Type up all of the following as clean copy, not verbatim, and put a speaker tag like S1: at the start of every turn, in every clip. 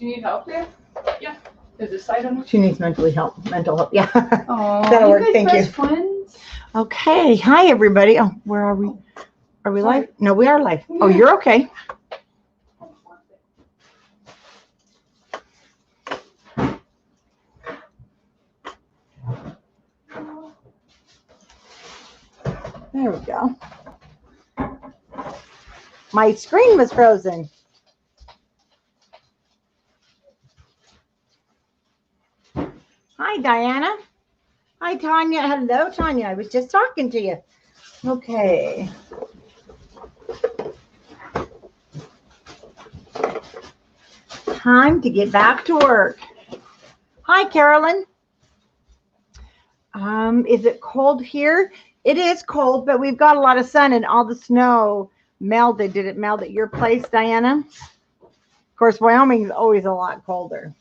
S1: Do you need help there? Yeah. Is it side on?
S2: She needs mental help. Yeah.
S1: Oh,
S2: that'll work. Thank you.
S1: Twins?
S2: Okay. Hi, everybody. Oh, where are we? Are we live? No, we are live. Oh, you're okay. There we go. My screen was frozen. Hi, Diana. Hi, Tanya. Hello, Tanya. I was just talking to you. Okay. Time to get back to work. Hi, Carolyn. Is it cold here? It is cold, but we've got a lot of sun and all the snow melted. Did it melt at your place, Diana? Of course, Wyoming is always a lot colder.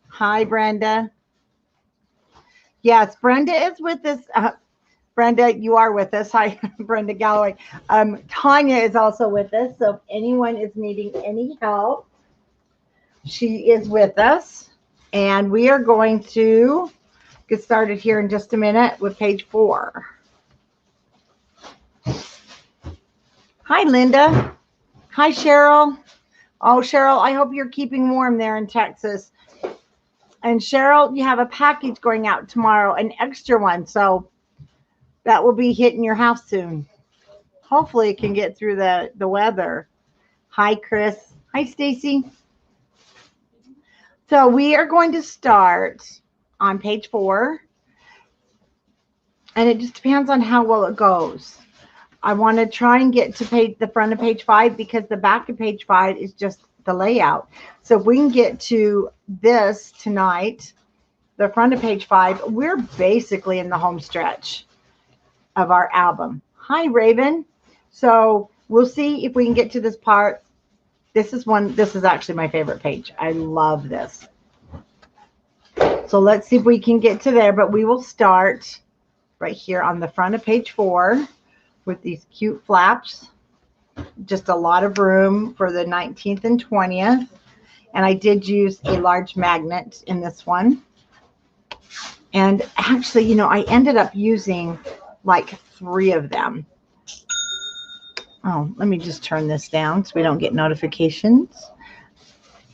S2: Hi, Brenda. Yes, Brenda is with us. Brenda, you are with us. Hi, Brenda Galloway. Tanya is also with us. So if anyone is needing any help, she is with us. And we are going to get started here in just a minute with page 4. Hi, Linda. Hi, Cheryl. Oh, Cheryl, I hope you're keeping warm there in Texas. And Cheryl, you have a package going out tomorrow, an extra one. So that will be hitting your house soon. Hopefully it can get through the weather. Hi, Chris. Hi, Stacy. So we are going to start on page 4. And it just depends on how well it goes. I want to try and get to the front of page 5 because the back of page 5 is just the layout. So if we can get to this tonight, the front of page 5, we're basically in the home stretch of our album. Hi, Raven. So we'll see if we can get to this part. This is actually my favorite page. I love this. So let's see if we can get to there, but we will start right here on the front of page 4 with these cute flaps. Just a lot of room for the 19th and 20th. And I did use a large magnet in this one. And actually, you know, I ended up using like 3 of them. Oh, let me just turn this down so we don't get notifications.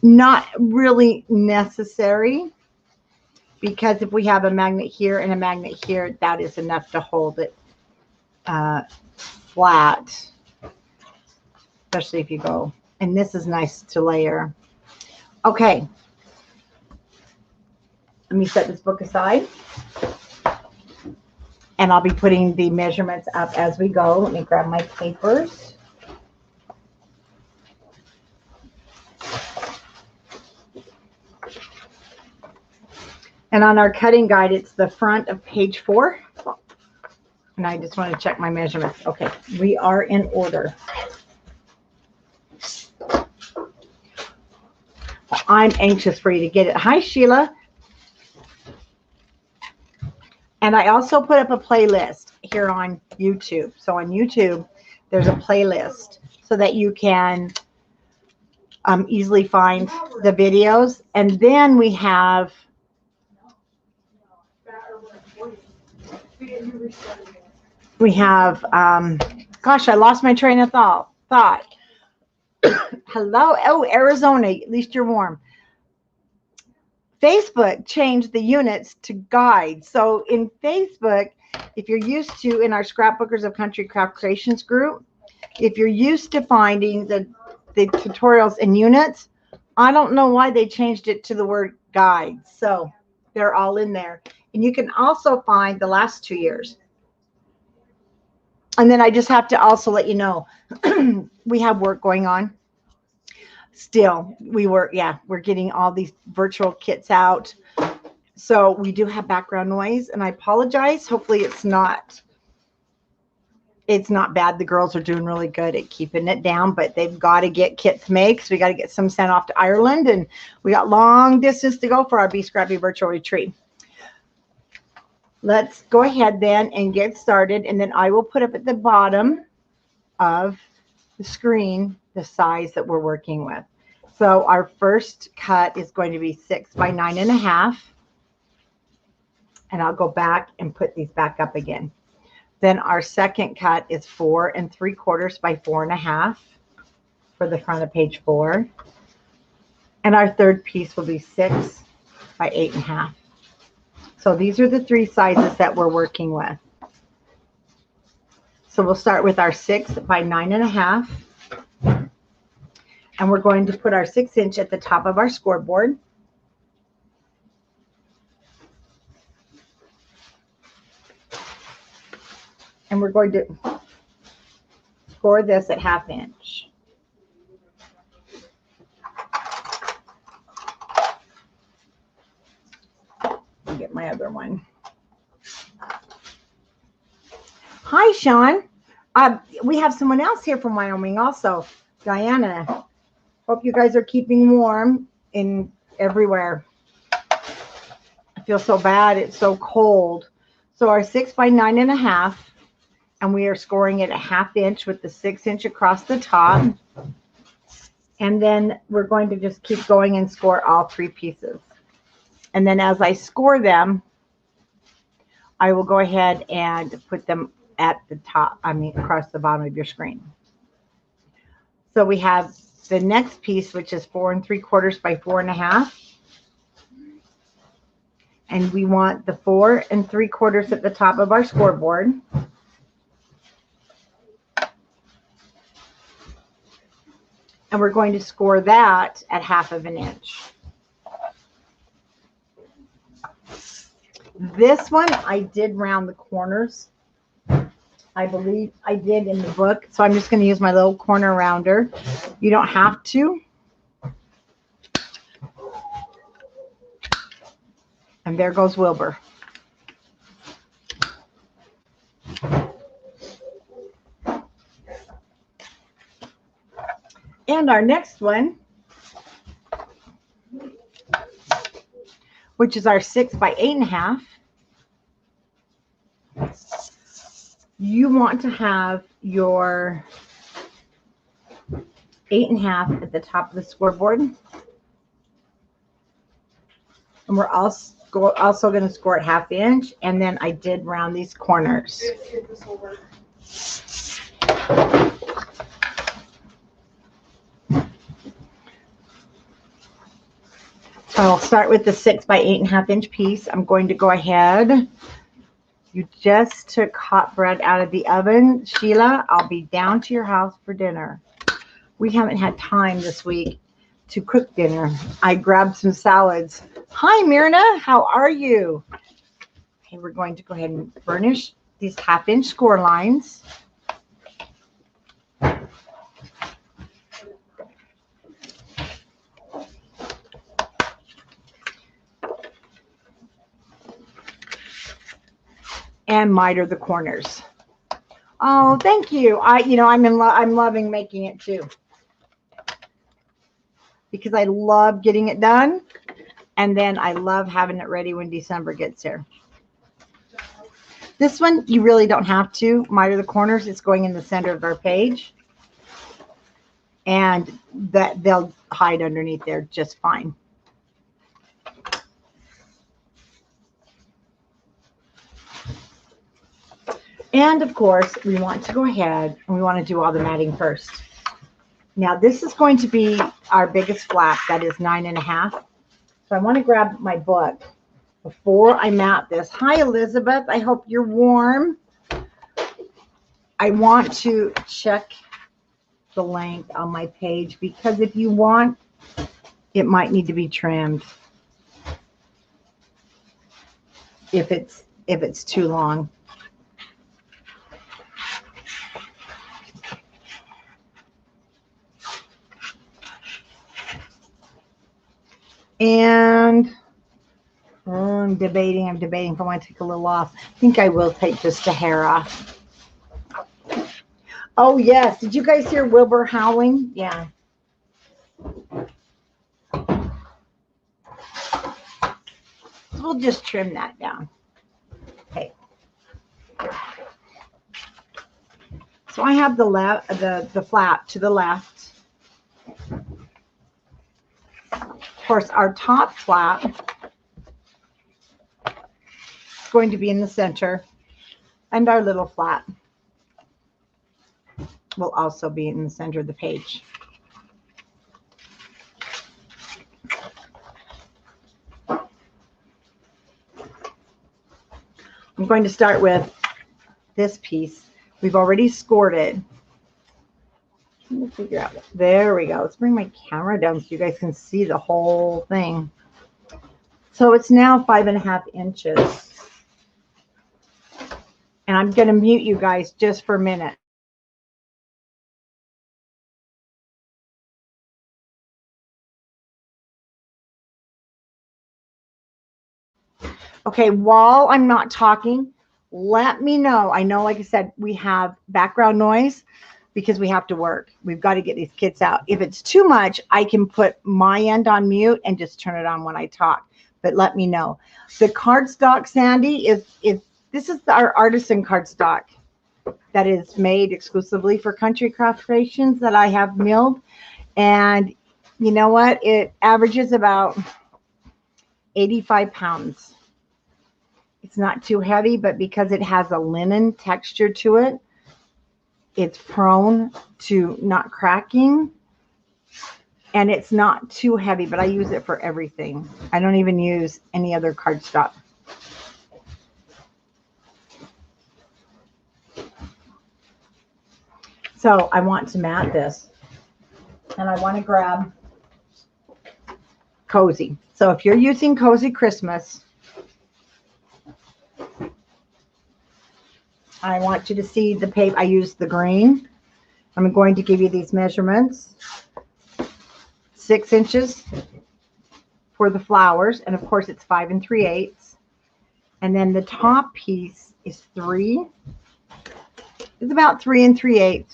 S2: Not really necessary, because if we have a magnet here and a magnet here, that is enough to hold it flat, especially if you go. And this is nice to layer. Okay. Let me set this book aside. And I'll be putting the measurements up as we go. Let me grab my papers. And on our cutting guide, it's the front of page 4. And I just want to check my measurements. Okay, we are in order. I'm anxious for you to get it. Hi, Sheila. And I also put up a playlist here on YouTube. So on YouTube, there's a playlist so that you can easily find the videos. And then we have... gosh, I lost my train of thought. Hello. Oh, Arizona, at least you're warm. Facebook changed the units to guides. So in Facebook, if you're used to, in our Scrapbookers of Country Craft Creations group, if you're used to finding the tutorials in units, I don't know why they changed it to the word guides. So they're all in there. And you can also find the last 2 years. And then I just have to also let you know, we have work going on. Still, we're getting all these virtual kits out. So we do have background noise, and I apologize. Hopefully it's not bad. The girls are doing really good at keeping it down, but they've got to get kits made because we got to get some sent off to Ireland, and we got long distance to go for our Be Scrappy virtual retreat. Let's go ahead then and get started, and then I will put up at the bottom of the screen the size that we're working with. So our first cut is going to be 6 by 9.5. And I'll go back and put these back up again. Then our second cut is 4 3/4 by 4.5 for the front of page 4. And our third piece will be 6 by 8.5. So these are the 3 sizes that we're working with. So we'll start with our 6 by 9.5. And we're going to put our 6" at the top of our scoreboard. And we're going to score this at 1/2 inch. I'll get my other one. Hi, Sean. We have someone else here from Wyoming also. Diana. Hope you guys are keeping warm in everywhere. I feel so bad. It's so cold. So our 6 by 9.5, and we are scoring it at 1/2 inch with the 6" across the top. And then we're going to just keep going and score all 3 pieces. And then as I score them, I will go ahead and put them at the top, across the bottom of your screen. So we have the next piece, which is 4 3/4 by 4.5. And we want the 4 3/4 at the top of our scoreboard. And we're going to score that at 1/2 inch. This one, I did round the corners. I believe I did in the book. So I'm just going to use my little corner rounder. You don't have to. And there goes Wilbur. And our next one, which is our 6 by 8.5. You want to have your 8.5 at the top of the scoreboard. And we're also going to score at 1/2 inch. And then I did round these corners. So I'll start with the 6 by 8.5 inch piece. I'm going to go ahead. You just took hot bread out of the oven. Sheila, I'll be down to your house for dinner. We haven't had time this week to cook dinner. I grabbed some salads. Hi, Myrna. How are you? Okay, we're going to go ahead and burnish these 1/2 inch score lines. And miter the corners. Oh, thank you. I'm loving making it too, because I love getting it done, and then I love having it ready when December gets here. This one, you really don't have to miter the corners. It's going in the center of our page, and that they'll hide underneath there just fine. And of course, we want to go ahead and we want to do all the matting first. Now, this is going to be our biggest flap, that is 9.5. So I want to grab my book before I mat this. Hi, Elizabeth. I hope you're warm. I want to check the length on my page, because if you want, it might need to be trimmed if it's too long. And I'm debating if I want to take a little off. I think I will take just a hair off. Oh, yes. Did you guys hear Wilbur howling? Yeah. We'll just trim that down. Okay. So I have the flap to the left. course, our top flap is going to be in the center, and our little flap will also be in the center of the page. I'm going to start with this piece. We've already scored it. Let me figure out. There we go. Let's bring my camera down so you guys can see the whole thing. So it's now 5.5 inches. And I'm going to mute you guys just for a minute. Okay, while I'm not talking, let me know. I know, like I said, we have background noise because we have to work. We've got to get these kids out. If it's too much, I can put my end on mute and just turn it on when I talk. But let me know. The cardstock, Sandy, this is our artisan cardstock that is made exclusively for Country Craft Creations that I have milled. And you know what? It averages about 85 pounds. It's not too heavy, but because it has a linen texture to it, it's prone to not cracking. And it's not too heavy, but I use it for everything. I don't even use any other cardstock. So I want to mat this, and I want to grab Cozy. So if you're using Cozy Christmas, I want you to see the paper. I used the green. I'm going to give you these measurements. 6 inches for the flowers, and of course it's 5 3/8. And then the top piece is 3. It's about 3 3/8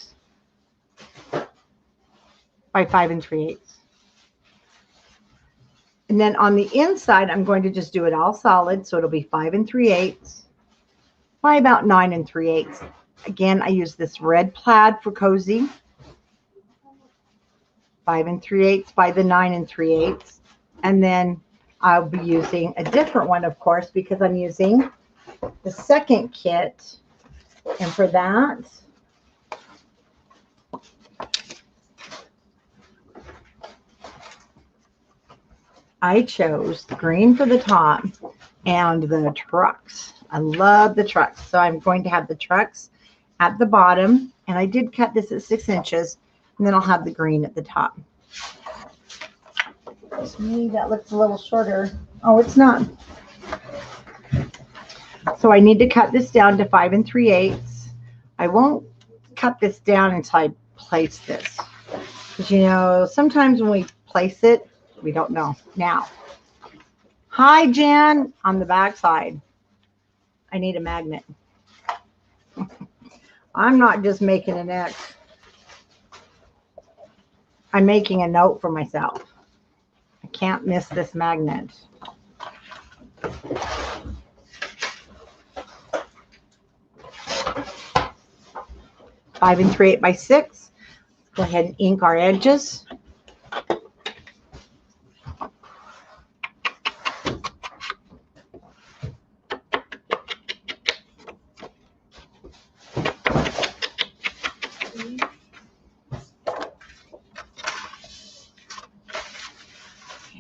S2: by 5 3/8. And then on the inside, I'm going to just do it all solid, so it'll be 5 3/8 by about 9 3/8. Again, I use this red plaid for Cozy. 5 3/8 by the 9 3/8. And then I'll be using a different one, of course, because I'm using the second kit. And for that, I chose the green for the top and the trucks. I love the trucks. So I'm going to have the trucks at the bottom. And I did cut this at 6 inches. And then I'll have the green at the top. To me, that looks a little shorter. Oh, it's not. So I need to cut this down to 5 3/8. I won't cut this down until I place this. Because, you know, sometimes when we place it, we don't know. Now, hi, Jan, on the back side. I need a magnet. I'm not just making an X. I'm making a note for myself. I can't miss this magnet. Five 3/8 by 6. Go ahead and ink our edges.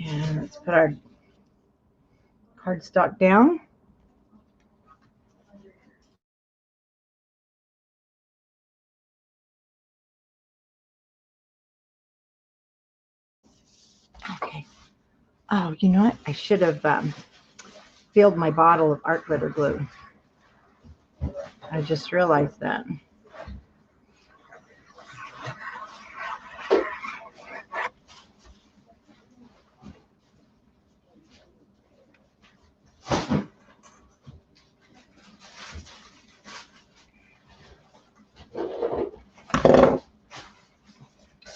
S2: And let's put our cardstock down. Okay. Oh, you know what? I should have filled my bottle of art glitter glue. I just realized that.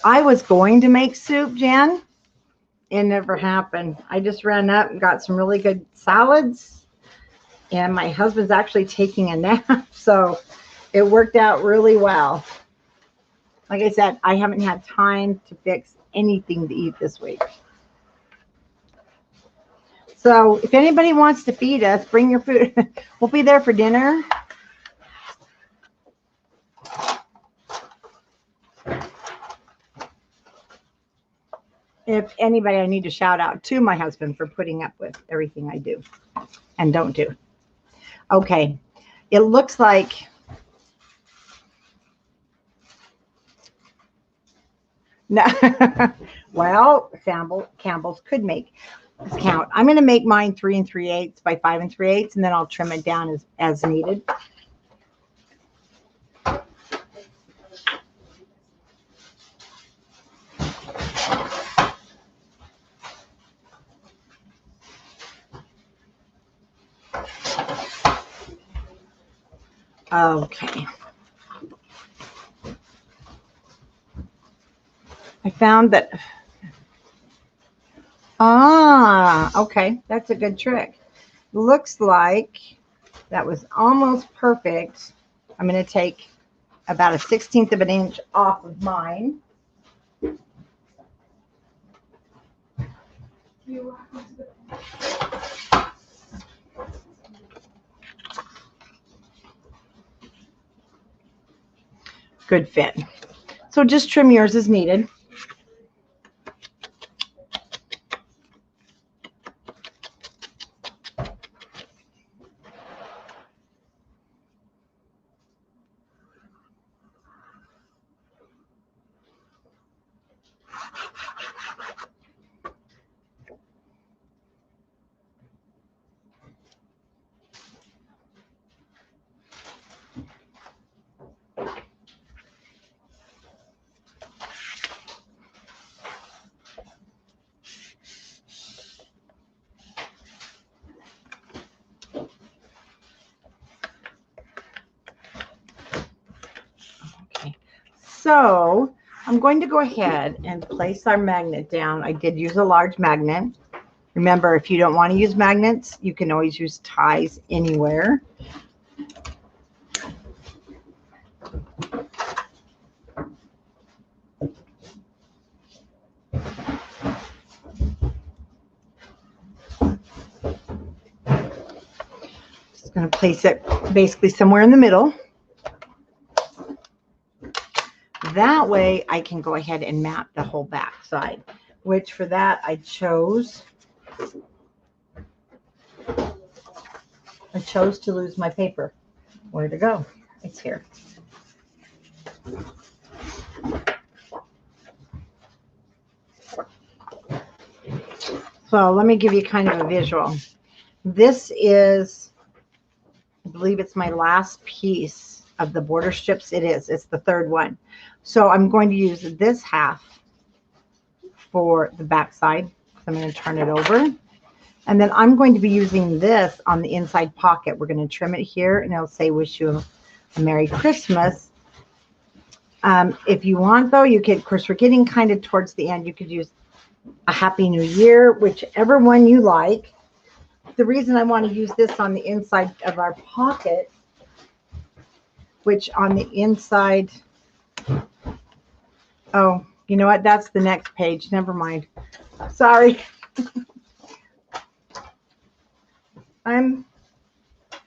S2: I was going to make soup, Jan. It never happened. I just ran up and got some really good salads. And my husband's actually taking a nap. So it worked out really well. Like I said, I haven't had time to fix anything to eat this week. So if anybody wants to feed us, bring your food. We'll be there for dinner. If anybody, I need to shout out to my husband for putting up with everything I do and don't do. Okay, it looks like no. Well, Campbell's could make this count. I'm going to make mine 3 3/8 by 5 3/8, and then I'll trim it down as needed. Okay. I found that. Okay. That's a good trick. Looks like that was almost perfect. I'm going to take about a 1/16 of an inch off of mine. Good fit. So just trim yours as needed. So I'm going to go ahead and place our magnet down. I did use a large magnet. Remember, if you don't want to use magnets, you can always use ties anywhere. Just going to place it basically somewhere in the middle. That way I can go ahead and map the whole back side, which for that I chose to lose my paper. Where'd it go? It's here. So let me give you kind of a visual. This is, I believe it's my last piece of the border strips. It is. It's the third one. So I'm going to use this half for the back side. I'm going to turn it over. And then I'm going to be using this on the inside pocket. We're going to trim it here, and it'll say, wish you a Merry Christmas. If you want, though, you could, of course, we're getting kind of towards the end. You could use a Happy New Year, whichever one you like. The reason I want to use this on the inside of our pocket, which on the inside, oh, you know what? That's the next page. Never mind. Sorry. I'm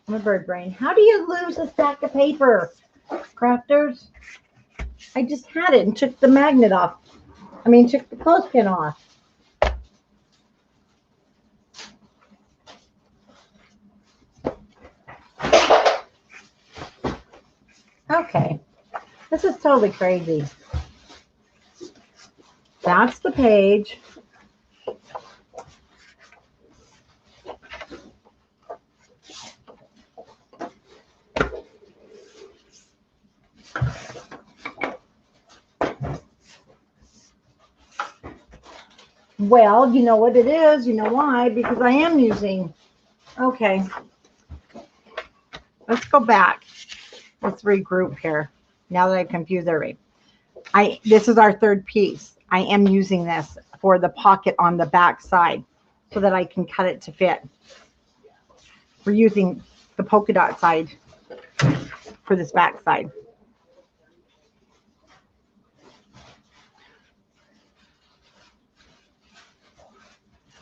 S2: a bird brain. How do you lose a stack of paper, crafters? I just had it and took the magnet off. I mean, took the clothespin off. Okay. This is totally crazy. That's the page. Well, you know what it is. You know why? Because I am using. Okay. Let's go back. Let's regroup here. Now that I've confused everybody. This is our third piece. I am using this for the pocket on the back side so that I can cut it to fit. We're using the polka dot side for this back side.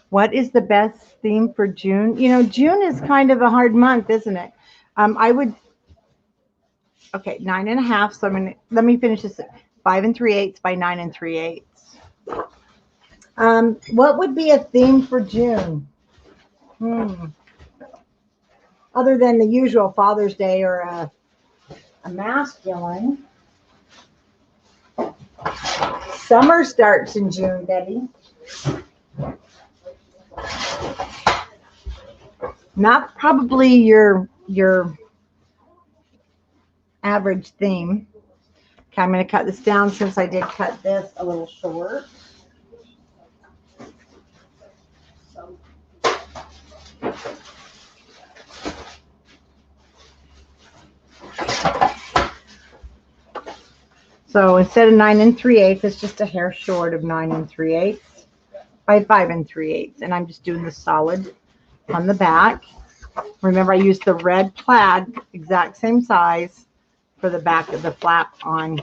S2: What is the best theme for June? You know, June is kind of a hard month, isn't it? I would, okay, 9.5. So let me finish this. 5 3/8 by 9 3/8. What would be a theme for June? Other than the usual Father's Day or a masculine. Summer starts in June, Debbie. Not probably your average theme. Okay, I'm going to cut this down since I did cut this a little short. So instead of 9 3/8, it's just a hair short of 9 3/8 by 5 3/8. And I'm just doing the solid on the back. Remember, I used the red plaid, exact same size, for the back of the flap on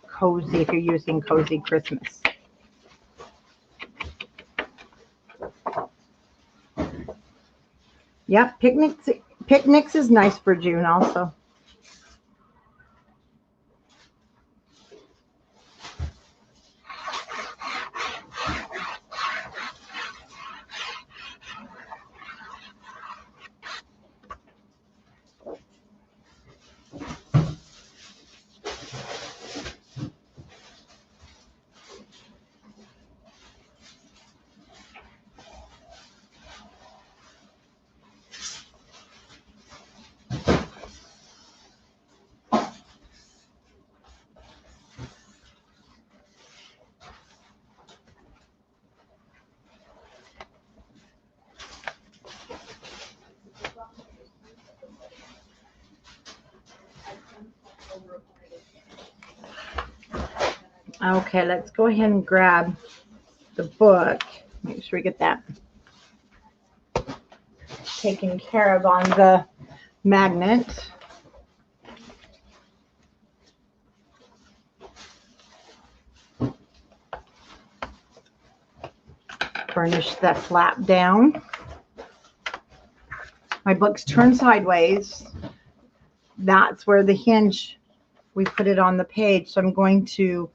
S2: Cozy, if you're using Cozy Christmas. Yep, picnics is nice for June also. Okay, let's go ahead and grab the book. Make sure we get that taken care of on the magnet. Burnish that flap down. My book's turned sideways. That's where the hinge, we put it on the page. So I'm going to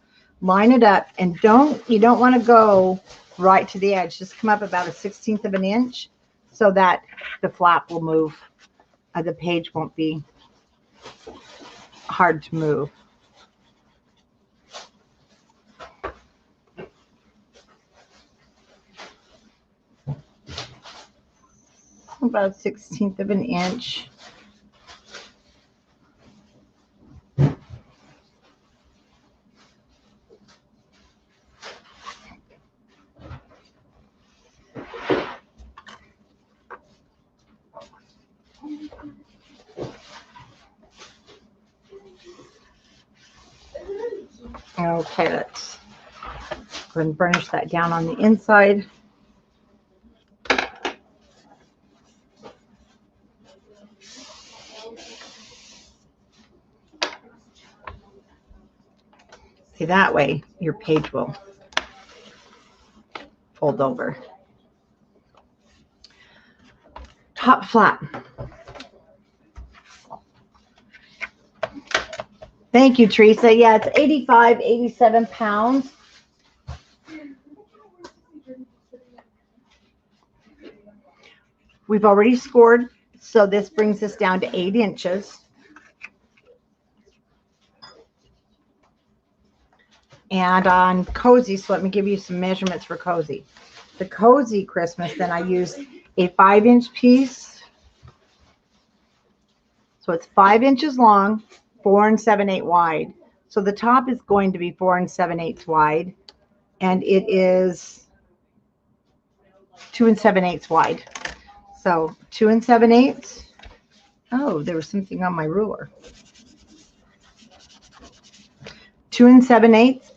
S2: line it up, and you don't want to go right to the edge. Just come up about 1/16 of an inch so that the flap will move. The page won't be hard to move. About 1/16 of an inch. Okay, let's go ahead and burnish that down on the inside. See, that way your page will fold over. Top flap. Thank you, Teresa. Yeah, it's 85, 87 pounds. We've already scored, so this brings us down to 8 inches. And on Cozy, so let me give you some measurements for Cozy. The Cozy Christmas, then I used a 5-inch piece. So it's 5 inches long, 4 7/8 wide. So the top is going to be 4 7/8 wide, and it is 2 7/8 wide. So 2 7/8. Oh, there was something on my ruler. 2 7/8,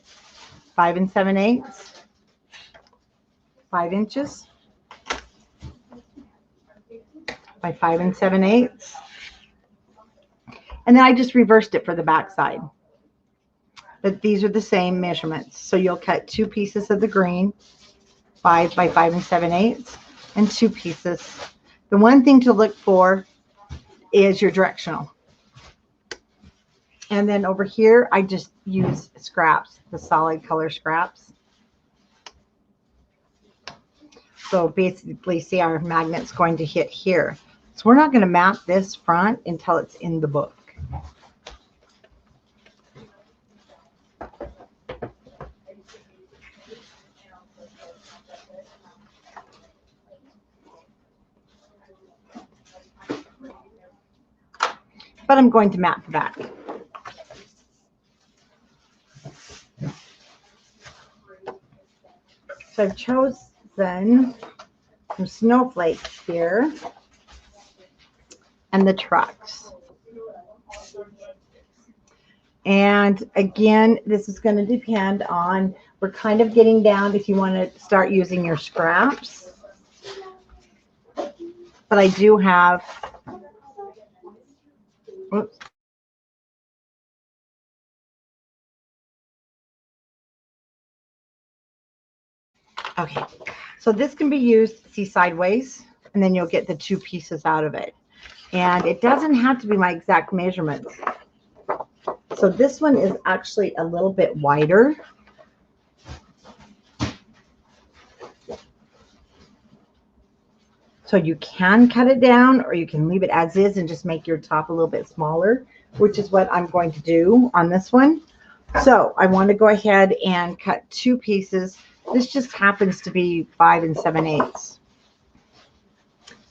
S2: 5 7/8, 5 inches by 5 7/8. And then I just reversed it for the back side. But these are the same measurements. So you'll cut 2 pieces of the green 5 by 5 7/8 and 2 pieces. The one thing to look for is your directional. And then over here, I just use scraps, the solid color scraps. So basically, see, our magnet's going to hit here. So we're not going to map this front until it's in the book. But I'm going to map the back. So I've chosen some snowflakes here and the trucks. And again, this is going to depend on, we're kind of getting down if you want to start using your scraps. But I do have, oops. Okay, so this can be used, see, sideways, and then you'll get the 2 pieces out of it. And it doesn't have to be my exact measurements. So this one is actually a little bit wider. So you can cut it down, or you can leave it as is and just make your top a little bit smaller, which is what I'm going to do on this one. So I want to go ahead and cut 2 pieces. This just happens to be 5 7/8.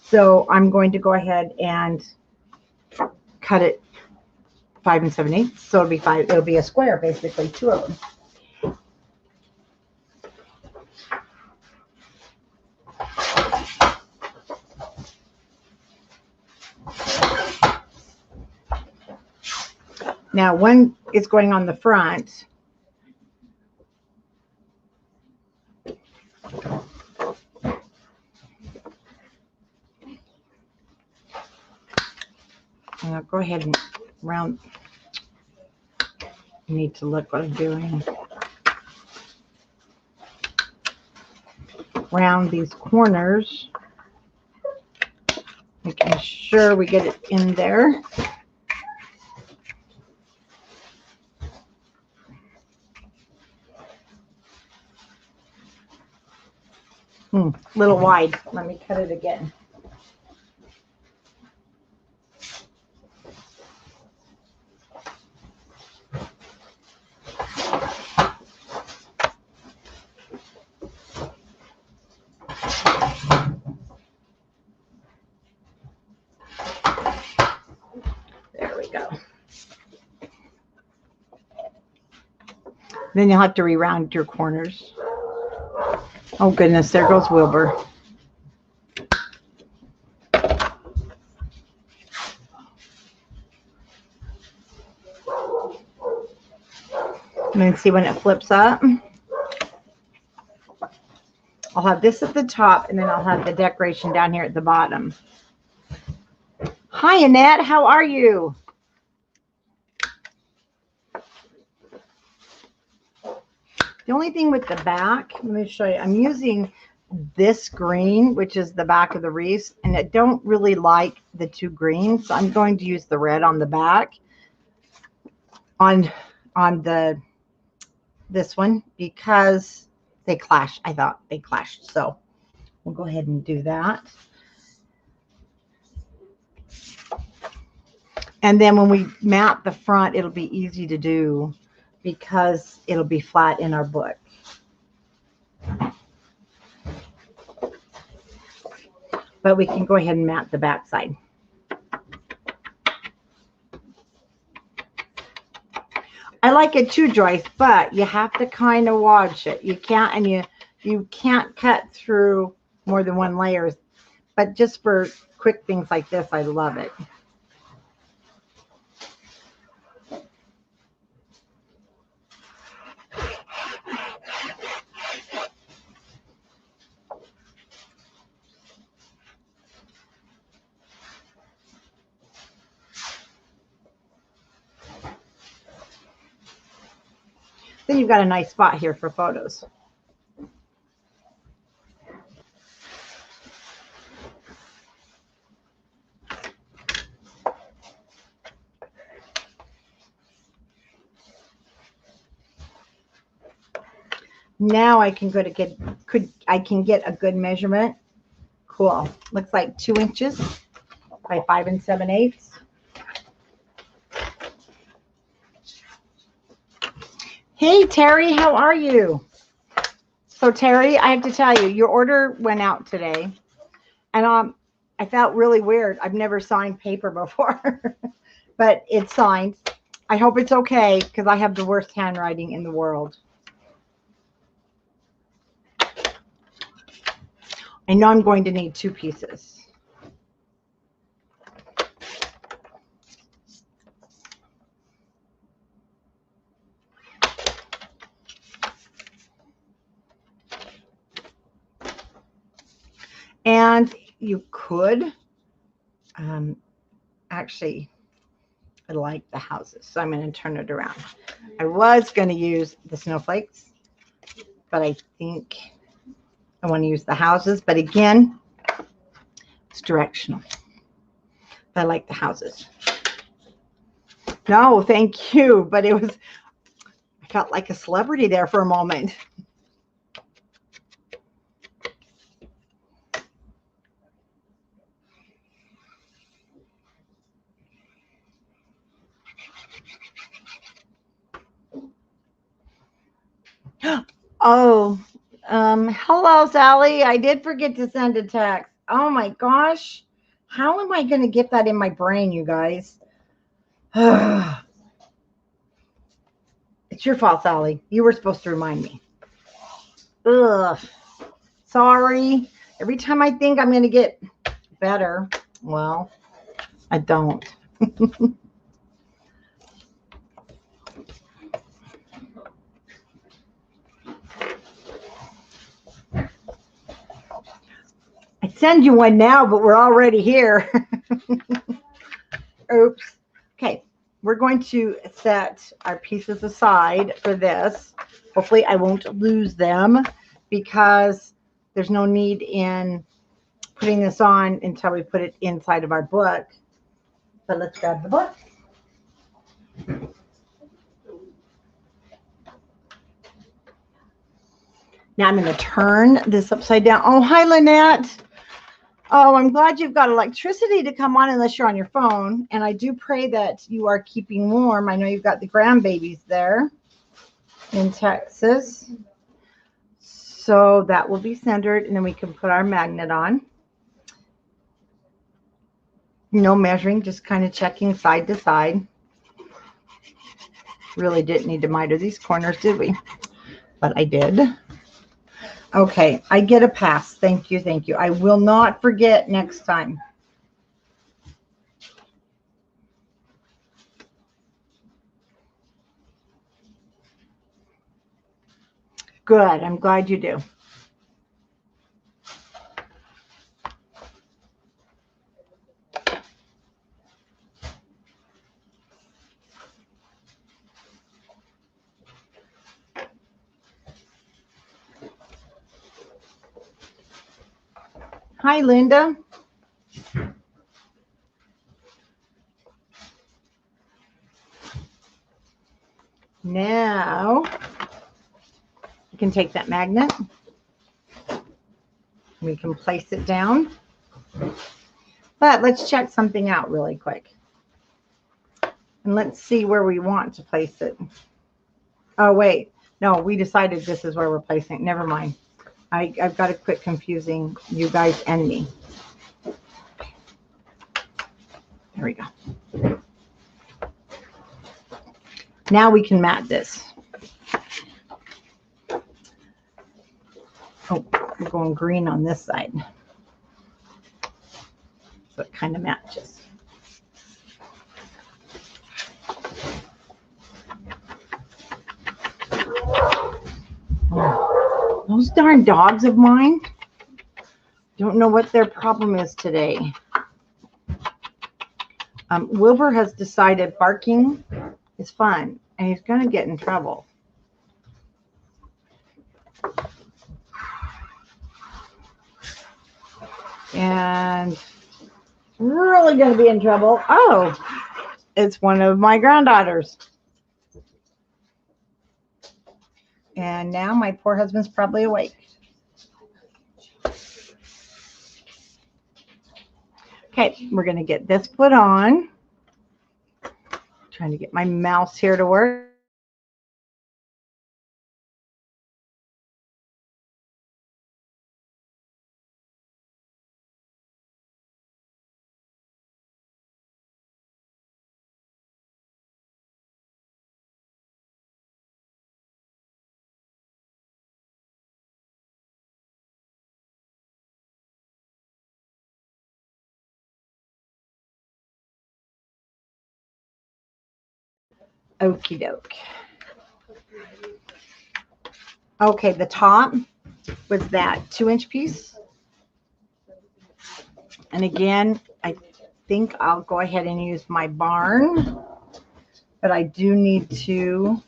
S2: So I'm going to go ahead and cut it 5 7/8. So it'll be 5. It'll be a square, basically, 2 of them. Now, one is going on the front. And I'll go ahead and round. I need to look what I'm doing. Round these corners, making sure we get it in there. A little wide. Let me cut it again. There we go. Then you'll have to re-round your corners. Oh goodness, there goes Wilbur. And then see when it flips up. I'll have this at the top, and then I'll have the decoration down here at the bottom. Hi, Annette. How are you? The only thing with the back, let me show you. I'm using this green, which is the back of the wreath, and I don't really like the 2 greens, so I'm going to use the red on the back on this one because they clash. I thought they clashed, so we'll go ahead and do that. And then when we map the front, it'll be easy to do because it'll be flat in our book. But we can go ahead and map the back side. I like it too, Joyce, but you have to kind of watch it. You can't, and you can't cut through more than 1 layer. But just for quick things like this, I love it. Then you've got a nice spot here for photos. Now I can I can get a good measurement. Cool. Looks like 2 inches by 5 7/8. Hey Terry, how are you? So Terry, I have to tell you, your order went out today, and I felt really weird. I've never signed paper before, but it's signed. I hope it's okay because I have the worst handwriting in the world. I know I'm going to need 2 pieces. And you could, actually, I like the houses, so I'm going to turn it around. I was going to use the snowflakes, but I think I want to use the houses. But again, it's directional. I like the houses. No, thank you. But I felt like a celebrity there for a moment. Oh, hello, Sally. I did forget to send a text. Oh my gosh. How am I going to get that in my brain, you guys? It's your fault, Sally. You were supposed to remind me. Ugh. Sorry. Every time I think I'm going to get better, well, I don't. I send you one now, but we're already here. Oops. Okay. We're going to set our pieces aside for this. Hopefully I won't lose them because there's no need in putting this on until we put it inside of our book. But let's grab the book. Now I'm going to turn this upside down. Oh, hi, Lynette. Oh, I'm glad you've got electricity to come on unless you're on your phone. And I do pray that you are keeping warm. I know you've got the grandbabies there in Texas. So that will be centered, and then we can put our magnet on. No measuring, just kind of checking side to side. Really didn't need to miter these corners, did we? But I did. Okay, I get a pass. Thank you, thank you. I will not forget next time. Good, I'm glad you do. Hi, Linda. Now, you can take that magnet. We can place it down. But let's check something out really quick. And let's see where we want to place it. Oh, wait. No, we decided this is where we're placing it. Never mind. I've got to quit confusing you guys and me. There we go. Now we can mat this. Oh, we're going green on this side. So it kind of matches. Oh, those darn dogs of mine. Don't know what their problem is today. Wilbur has decided barking is fun, and he's going to get in trouble. And really going to be in trouble. Oh, it's one of my granddaughters. And now my poor husband's probably awake. Okay, we're going to get this put on. Trying to get my mouse here to work. Okie doke. Okay, the top was that 2-inch piece. And again, I think I'll go ahead and use my barn, but I do need to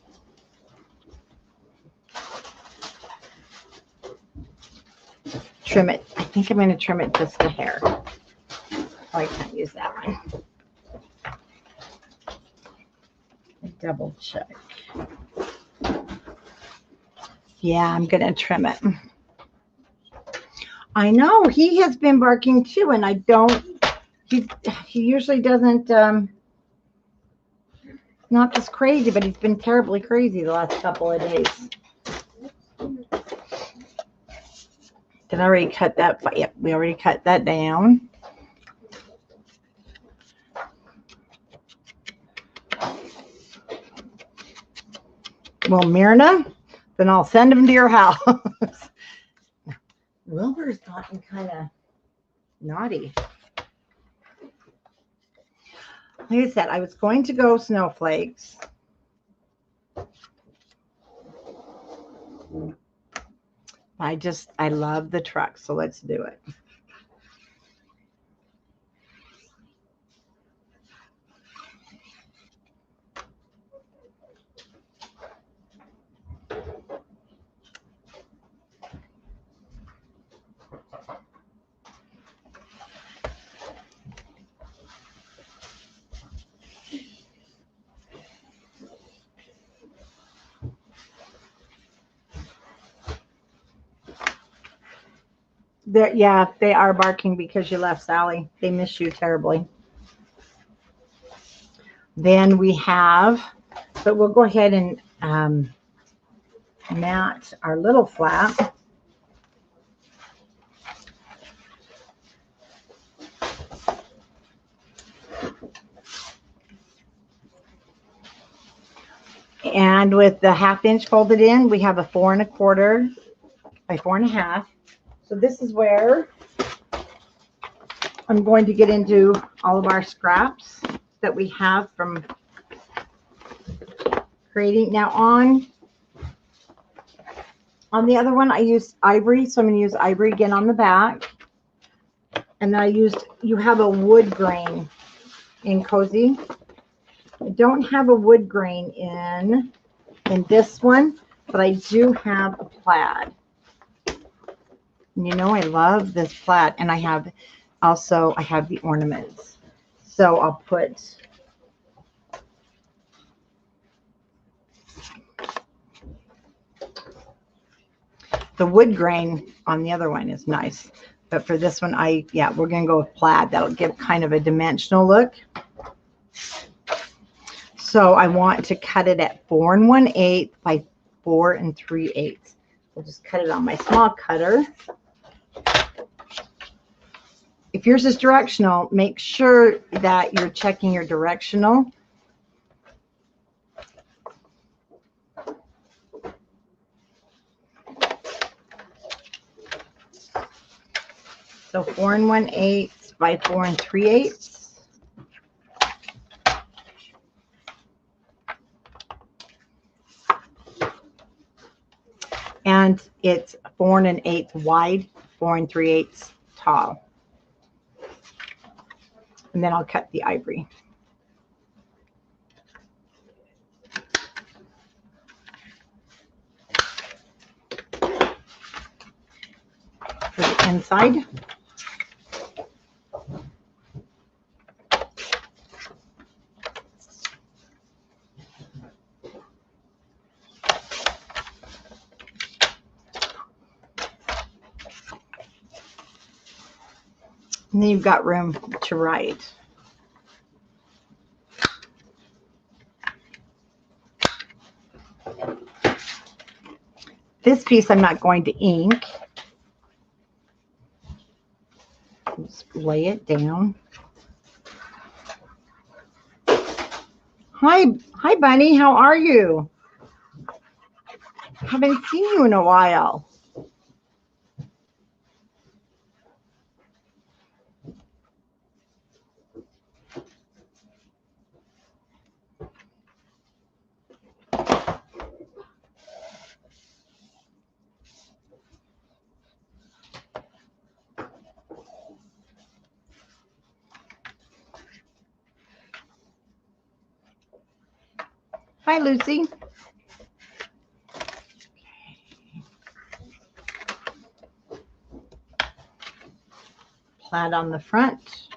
S2: trim it. I think I'm going to trim it just a hair. Oh, I can't use that one. Double check. Yeah, I'm going to trim it. I know he has been barking too, and I don't. He usually doesn't. Not this crazy, but he's been terribly crazy the last couple of days. Did I already cut that? Yep, we already cut that down. Well, Myrna, then I'll send him to your house. Wilbur's gotten kind of naughty. Like I said, I was going to go snowflakes. I love the truck, so let's do it. Yeah, they are barking because you left, Sally. They miss you terribly. Then we have, but we'll go ahead and mat our little flap. And with the 1/2 inch folded in, we have a 4 1/4 by 4 1/2. So this is where I'm going to get into all of our scraps that we have from creating. Now on the other one, I used ivory, so I'm going to use ivory again on the back. And then you have a wood grain in Cozy. I don't have a wood grain in this one, but I do have a plaid. And you know I love this plaid, and I have the ornaments. So I'll put the wood grain on the other one is nice. But for this one, we're going to go with plaid. That'll give kind of a dimensional look. So I want to cut it at 4 1/8 by 4 3/8. We'll just cut it on my small cutter. If yours is directional, make sure that you're checking your directional. So 4 1/8 by 4 3/8. And it's 4 1/8 wide, 4 3/8 tall. And then I'll cut the ivory. For the inside. And then you've got room to write. This piece I'm not going to ink. Just lay it down. Hi, Bunny. How are you? Haven't seen you in a while. Hi, Lucy. Plaid on the front.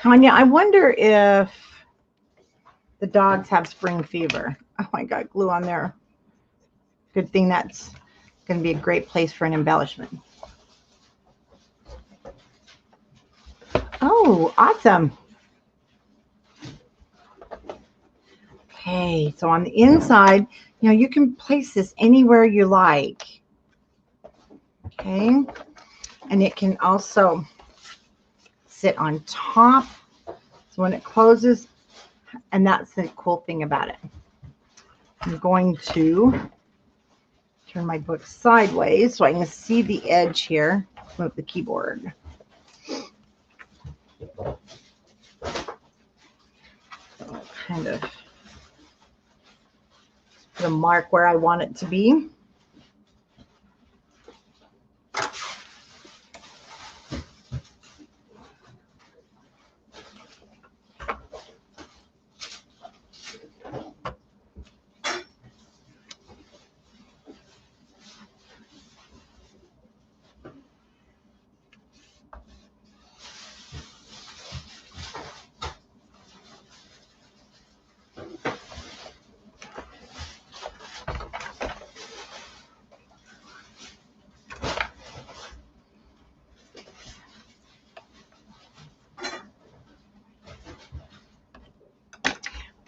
S2: Tanya, I wonder if the dogs have spring fever. Oh, I got glue on there. Good thing that's going to be a great place for an embellishment. Oh, awesome. Okay, so on the inside, you know, you can place this anywhere you like. Okay, and it can also sit on top. So when it closes, and that's the cool thing about it. I'm going to turn my book sideways so I can see the edge here. Move the keyboard. So kind of put a mark where I want it to be.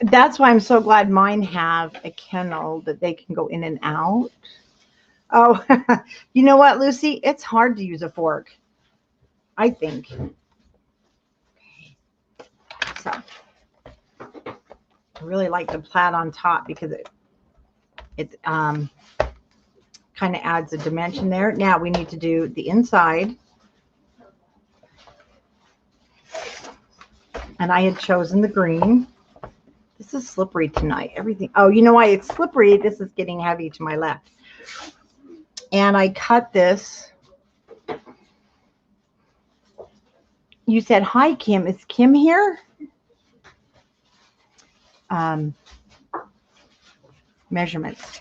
S2: That's why I'm so glad mine have a kennel that they can go in and out. Oh, you know what, Lucy? It's hard to use a fork, I think. So I really like the plaid on top because it kind of adds a dimension there. Now we need to do the inside. And I had chosen the green. This is slippery tonight. Everything. Oh, you know why it's slippery? This is getting heavy to my left. And I cut this. You said, hi, Kim. Is Kim here? Measurements.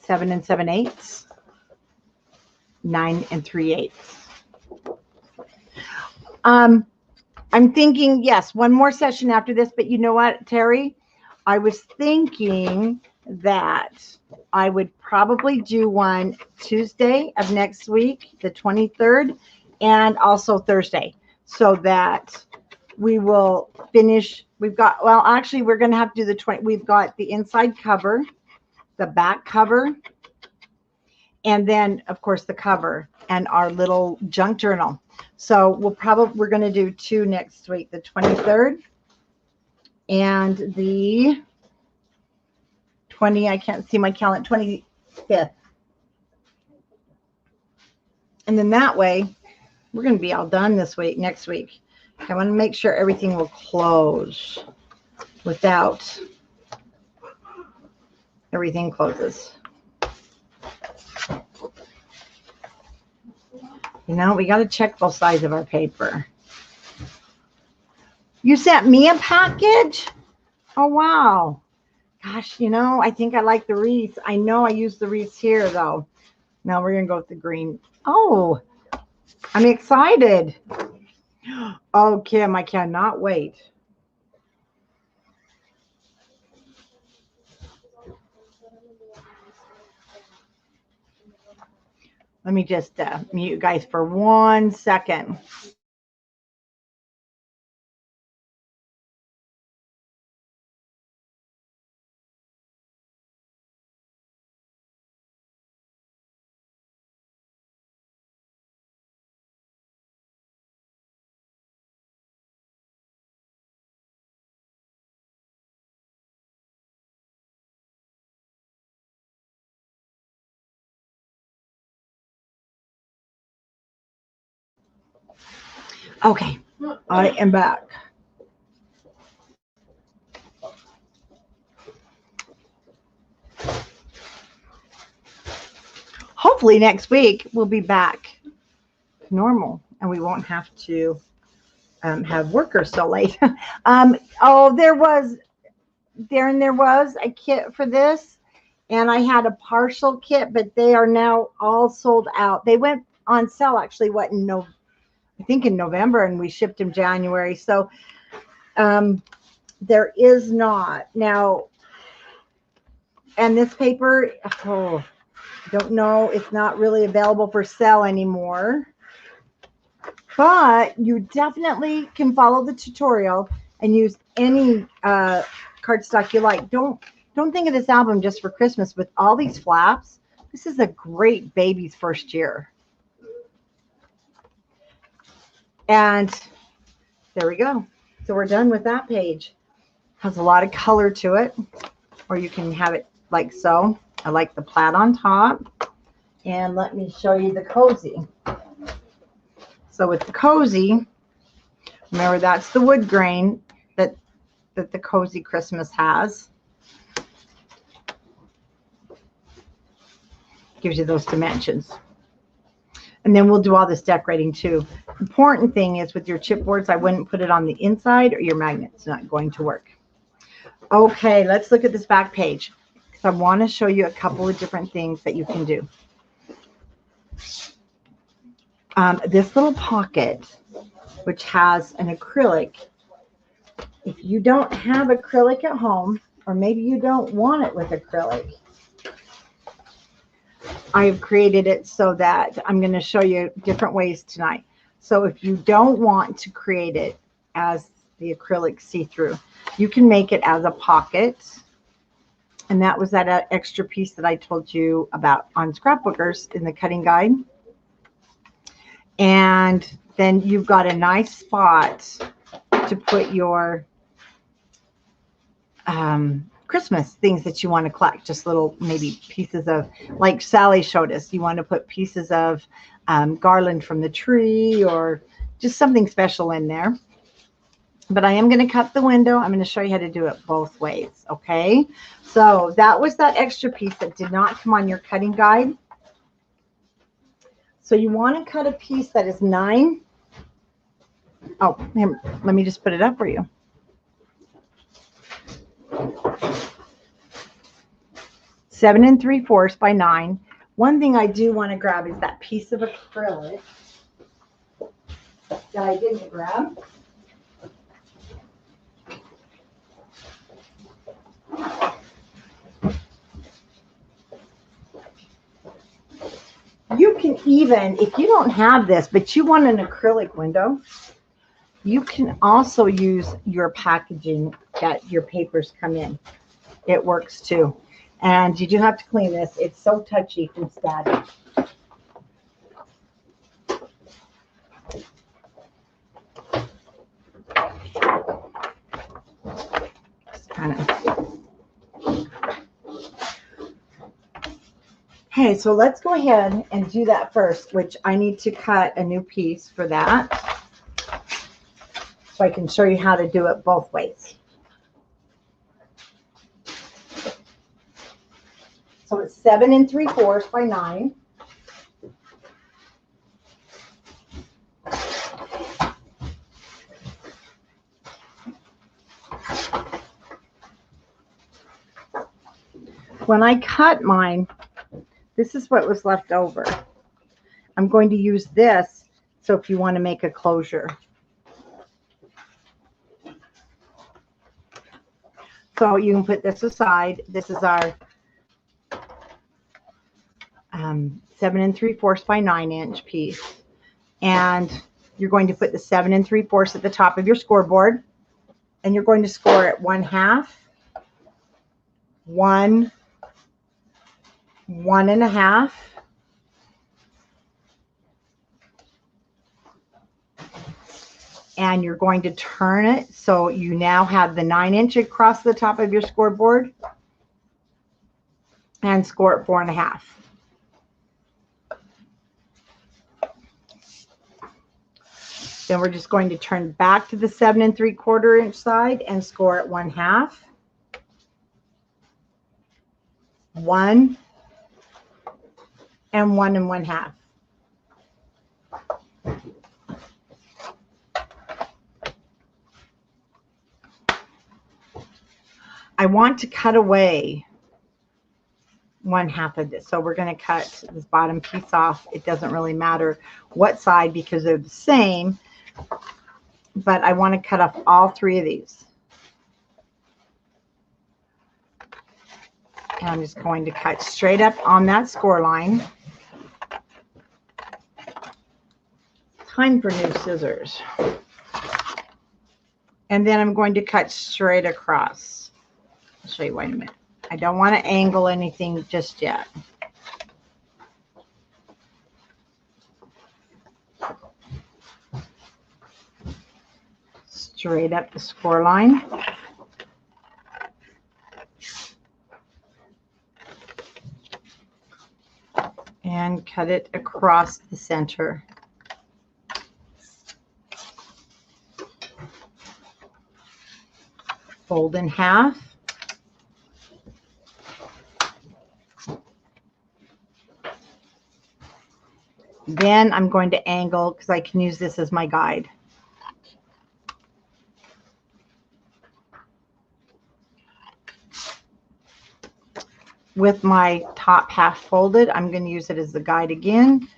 S2: 7 7/8. 9 3/8. I'm thinking, yes, one more session after this, but you know what, Terry? I was thinking that I would probably do one Tuesday of next week, the 23rd, and also Thursday, so that we will finish. We've got, well, actually, we're going to have to do the 20. We've got the inside cover, the back cover, and then, of course, the cover and our little junk journal. So we're going to do two next week, the 23rd and the 20, I can't see my calendar, 25th. And then that way We're going to be all done this week, next week. I want to make sure everything will close without everything closes. You know, we got to check both sides of our paper. You sent me a package? Oh, wow. Gosh, you know, I think I like the wreaths. I know I use the wreaths here, though. Now we're going to go with the green. Oh, I'm excited. Oh, Kim, I cannot wait. Let me just mute you guys for 1 second. Okay, I am back. Hopefully next week we'll be back to normal and we won't have to have workers so late. Oh, there was a kit for this, and I had a partial kit, but they are now all sold out. They went on sale actually, I think in November, and we shipped in January. So there is not now. And this paper, oh, don't know, it's not really available for sale anymore. But you definitely can follow the tutorial and use any cardstock you like. Don't think of this album just for Christmas with all these flaps. This is a great baby's first year. And there we go. So we're done with that page. Has a lot of color to it, or you can have it like so. I like the plaid on top. And let me show you the cozy. So with the cozy, remember that's the wood grain that the Cozy Christmas has. Gives you those dimensions. And then we'll do all this decorating too. Important thing is with your chipboards, I wouldn't put it on the inside or your magnet's not going to work. Okay, let's look at this back page because I want to show you a couple of different things that you can do. This little pocket, which has an acrylic. If you don't have acrylic at home, or maybe you don't want it with acrylic, I have created it so that I'm going to show you different ways tonight. So if you don't want to create it as the acrylic see-through, you can make it as a pocket. And that was that extra piece that I told you about on Scrapbookers in the cutting guide. And then you've got a nice spot to put your Christmas things that you want to collect, just little maybe pieces of, like Sally showed us, you want to put pieces of garland from the tree or just something special in there. But I am going to cut the window. I'm going to show you how to do it both ways. Okay, so that was that extra piece that did not come on your cutting guide. So you want to cut a piece that is 9. Oh, let me just put it up for you. Seven 3/4 by 9. One thing I do want to grab is that piece of acrylic that I didn't grab. You can even, if you don't have this, but you want an acrylic window, you can also use your packaging that your papers come in. It works too. And you do have to clean this. It's so touchy from static. Just kind of. Okay, so let's go ahead and do that first, which I need to cut a new piece for that so I can show you how to do it both ways. So it's 7 3/4 by 9. When I cut mine, this is what was left over. I'm going to use this, so if you want to make a closure. So you can put this aside. This is our 7 3/4 by 9-inch piece. And you're going to put the 7 3/4 at the top of your scoreboard. And you're going to score it 1/2, 1, 1.5, and you're going to turn it so you now have the 9-inch across the top of your scoreboard and score it 4.5. Then we're just going to turn back to the 7 3/4 inch side and score it 1/2, 1, and 1 1/2. I want to cut away 1/2 of this. So we're going to cut this bottom piece off. It doesn't really matter what side because they're the same, but I want to cut off all 3 of these. And I'm just going to cut straight up on that score line. Time for new scissors. And then I'm going to cut straight across. I'll show you, wait a minute. I don't want to angle anything just yet. Straight up the score line. And cut it across the center. Fold in half. Then I'm going to angle because I can use this as my guide. With my top half folded, I'm going to use it as the guide again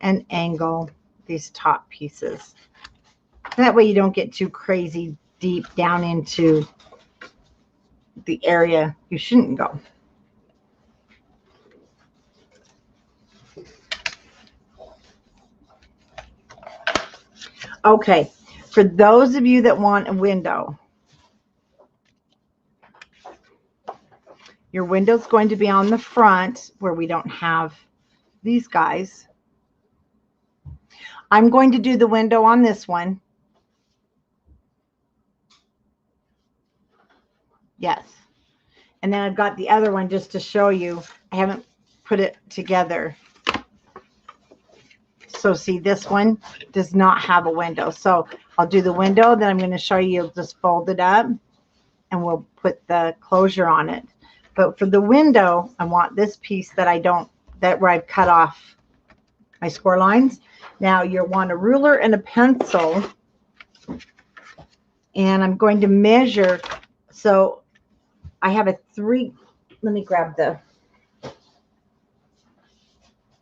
S2: and angle these top pieces. That way you don't get too crazy deep down into the area you shouldn't go. Okay, for those of you that want a window, your window's going to be on the front where we don't have these guys. I'm going to do the window on this one. Yes. And then I've got the other one just to show you. I haven't put it together. So see, this one does not have a window. So I'll do the window, then I'm going to show you, just fold it up and we'll put the closure on it. But for the window, I want this piece that where I've cut off my score lines. Now you'll want a ruler and a pencil. And I'm going to measure. So I have a 3, let me grab the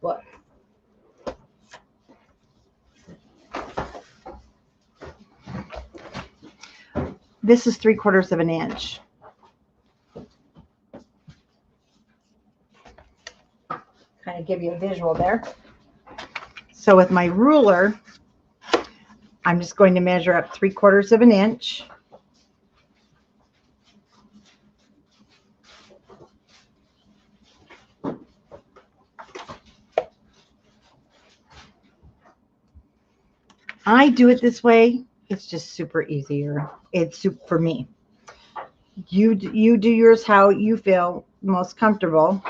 S2: book. This is 3/4 of an inch. Kind of give you a visual there. So with my ruler, I'm just going to measure up 3/4 of an inch. I do it this way. It's just super easier. It's super for me. You do yours how you feel most comfortable.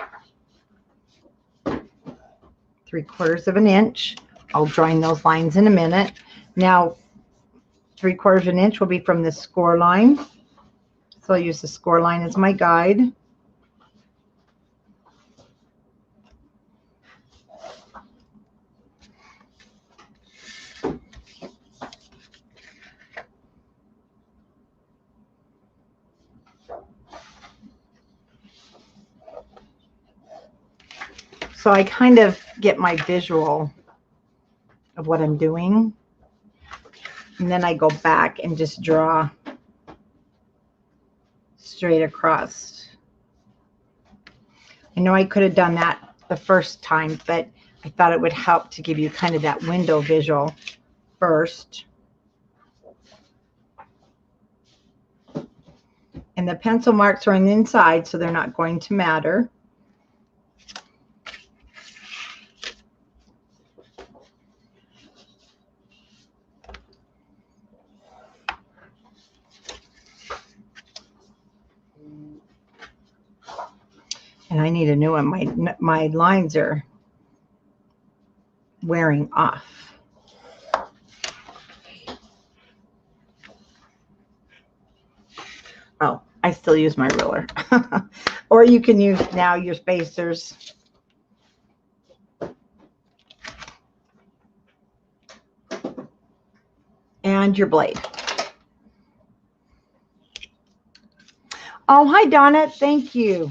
S2: 3/4 of an inch. I'll join those lines in a minute. Now, 3/4 of an inch will be from the score line. So I'll use the score line as my guide. So I kind of get my visual of what I'm doing. And then I go back and just draw straight across. I know I could have done that the first time, but I thought it would help to give you kind of that window visual first. And the pencil marks are on the inside, so they're not going to matter. And I need a new one. My lines are wearing off. Oh, I still use my ruler. Or you can use now your spacers. And your blade. Oh, hi, Donna. Thank you.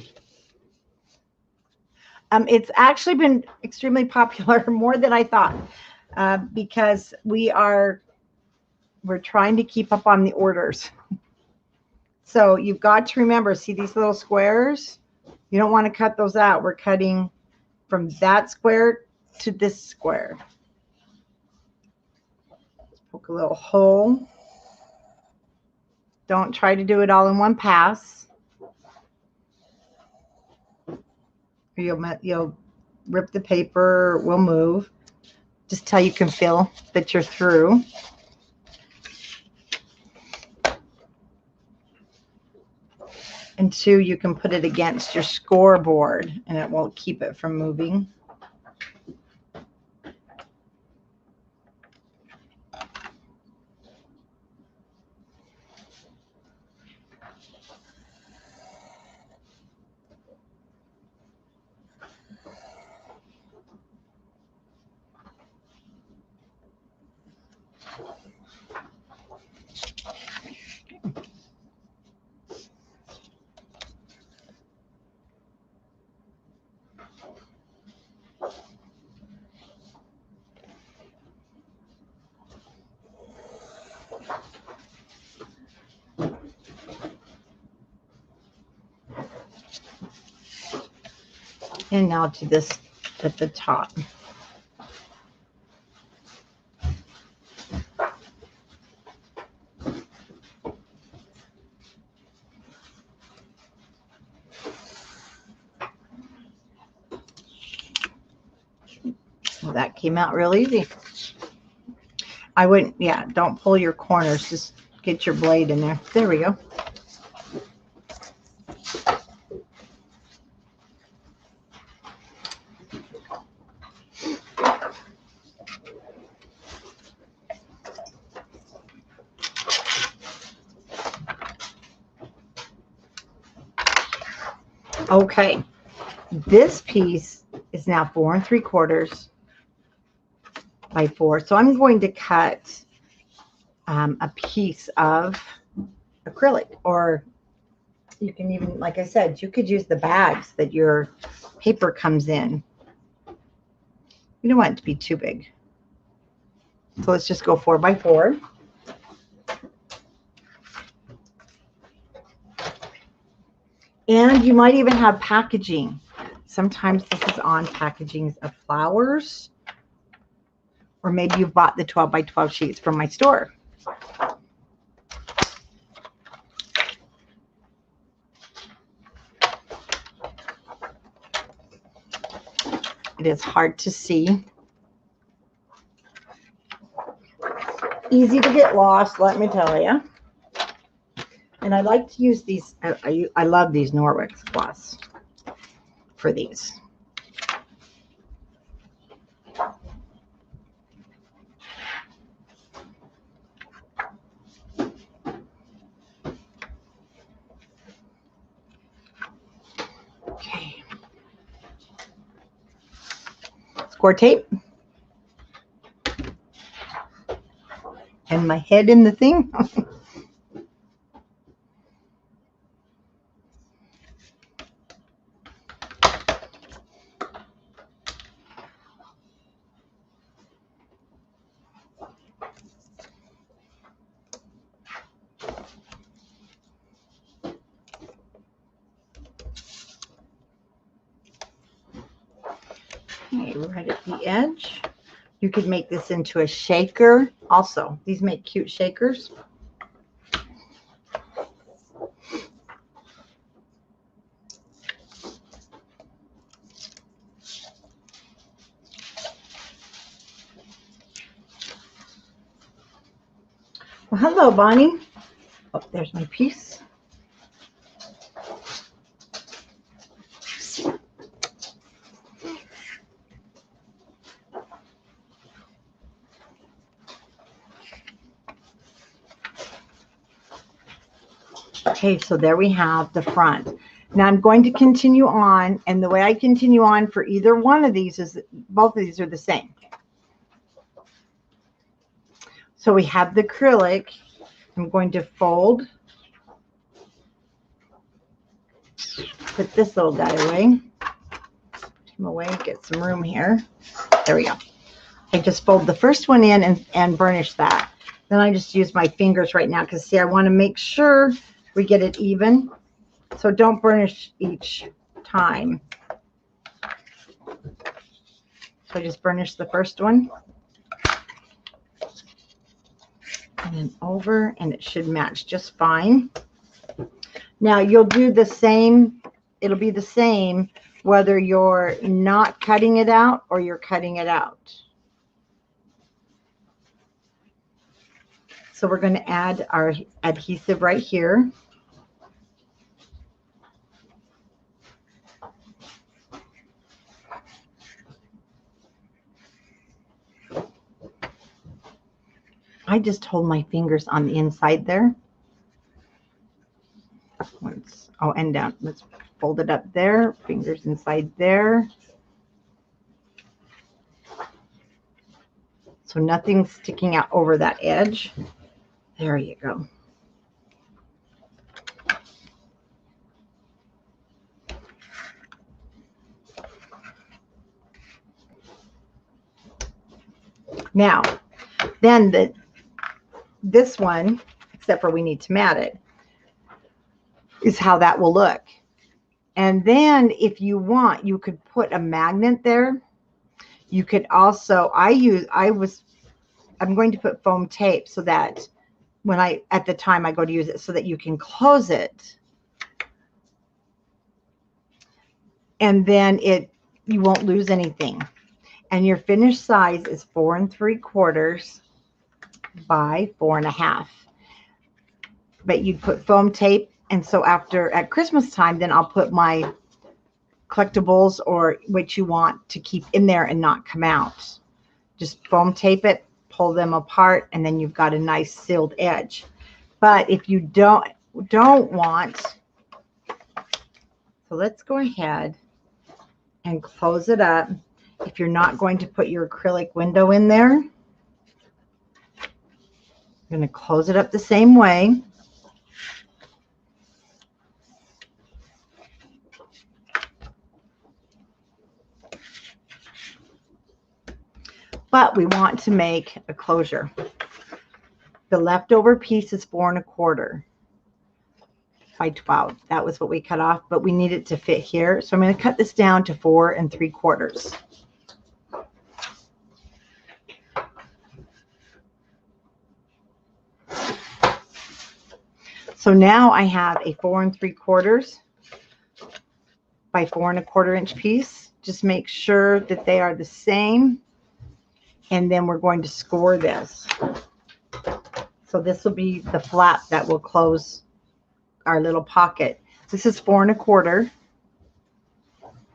S2: It's actually been extremely popular, more than I thought, because we're trying to keep up on the orders. So you've got to remember, see these little squares? You don't want to cut those out. We're cutting from that square to this square. Poke a little hole. Don't try to do it all in one pass. You'll rip the paper, will move. Just till you can feel that you're through. And 2, you can put it against your scoreboard and it won't keep it from moving. And now to this at the top. Well, that came out real easy. I wouldn't, yeah, don't pull your corners. Just get your blade in there. There we go. Okay, this piece is now 4 3/4 by 4. So I'm going to cut a piece of acrylic, or you can even, like I said, you could use the bags that your paper comes in. You don't want it to be too big. So let's just go 4 by 4. And you might even have packaging. Sometimes this is on packagings of flowers, or maybe you've bought the 12 by 12 sheets from my store. It is hard to see. Easy to get lost, let me tell you. And I like to use these. I love these Norwich gloss for these. score tape. And my head in the thing. Okay, right at the edge. You could make this into a shaker also. These make cute shakers. Well, hello, Bonnie. Oh, there's my piece. Okay, so there we have the front. Now I'm going to continue on, and the way I continue on for either one of these is both of these are the same. So we have the acrylic. I'm going to fold, put this little guy away, put him away, get some room here. There we go. I just fold the first one in and burnish that. Then I just use my fingers right now because, see, I want to make sure we get it even. So don't burnish each time. So I just burnish the first one. And then over, and it should match just fine. Now you'll do the same. It'll be the same whether you're not cutting it out or you're cutting it out. So we're going to add our adhesive right here. I just hold my fingers on the inside there. Once, oh, and down. Let's fold it up there. Fingers inside there. So nothing's sticking out over that edge. There you go. Now, then this one, except for we need to mat it, is how that will look. And then if you want, you could put a magnet there. You could also, I'm going to put foam tape so that when at the time I go to use it, so that you can close it. And then you won't lose anything. And your finished size is 4 3/4 by 4 1/2. But you'd put foam tape, and so at Christmas time, then I'll put my collectibles or what you want to keep in there and not come out. Just foam tape it, pull them apart, and then you've got a nice sealed edge. But if you don't want, so let's go ahead and close it up. If you're not going to put your acrylic window in there, I'm going to close it up the same way. But we want to make a closure. The leftover piece is 4 1/4 by 12. That was what we cut off, but we need it to fit here. So I'm going to cut this down to 4 3/4. So now I have a 4 3/4 by 4 1/4 inch piece. Just make sure that they are the same. And then we're going to score this. So this will be the flap that will close our little pocket. This is 4 1/4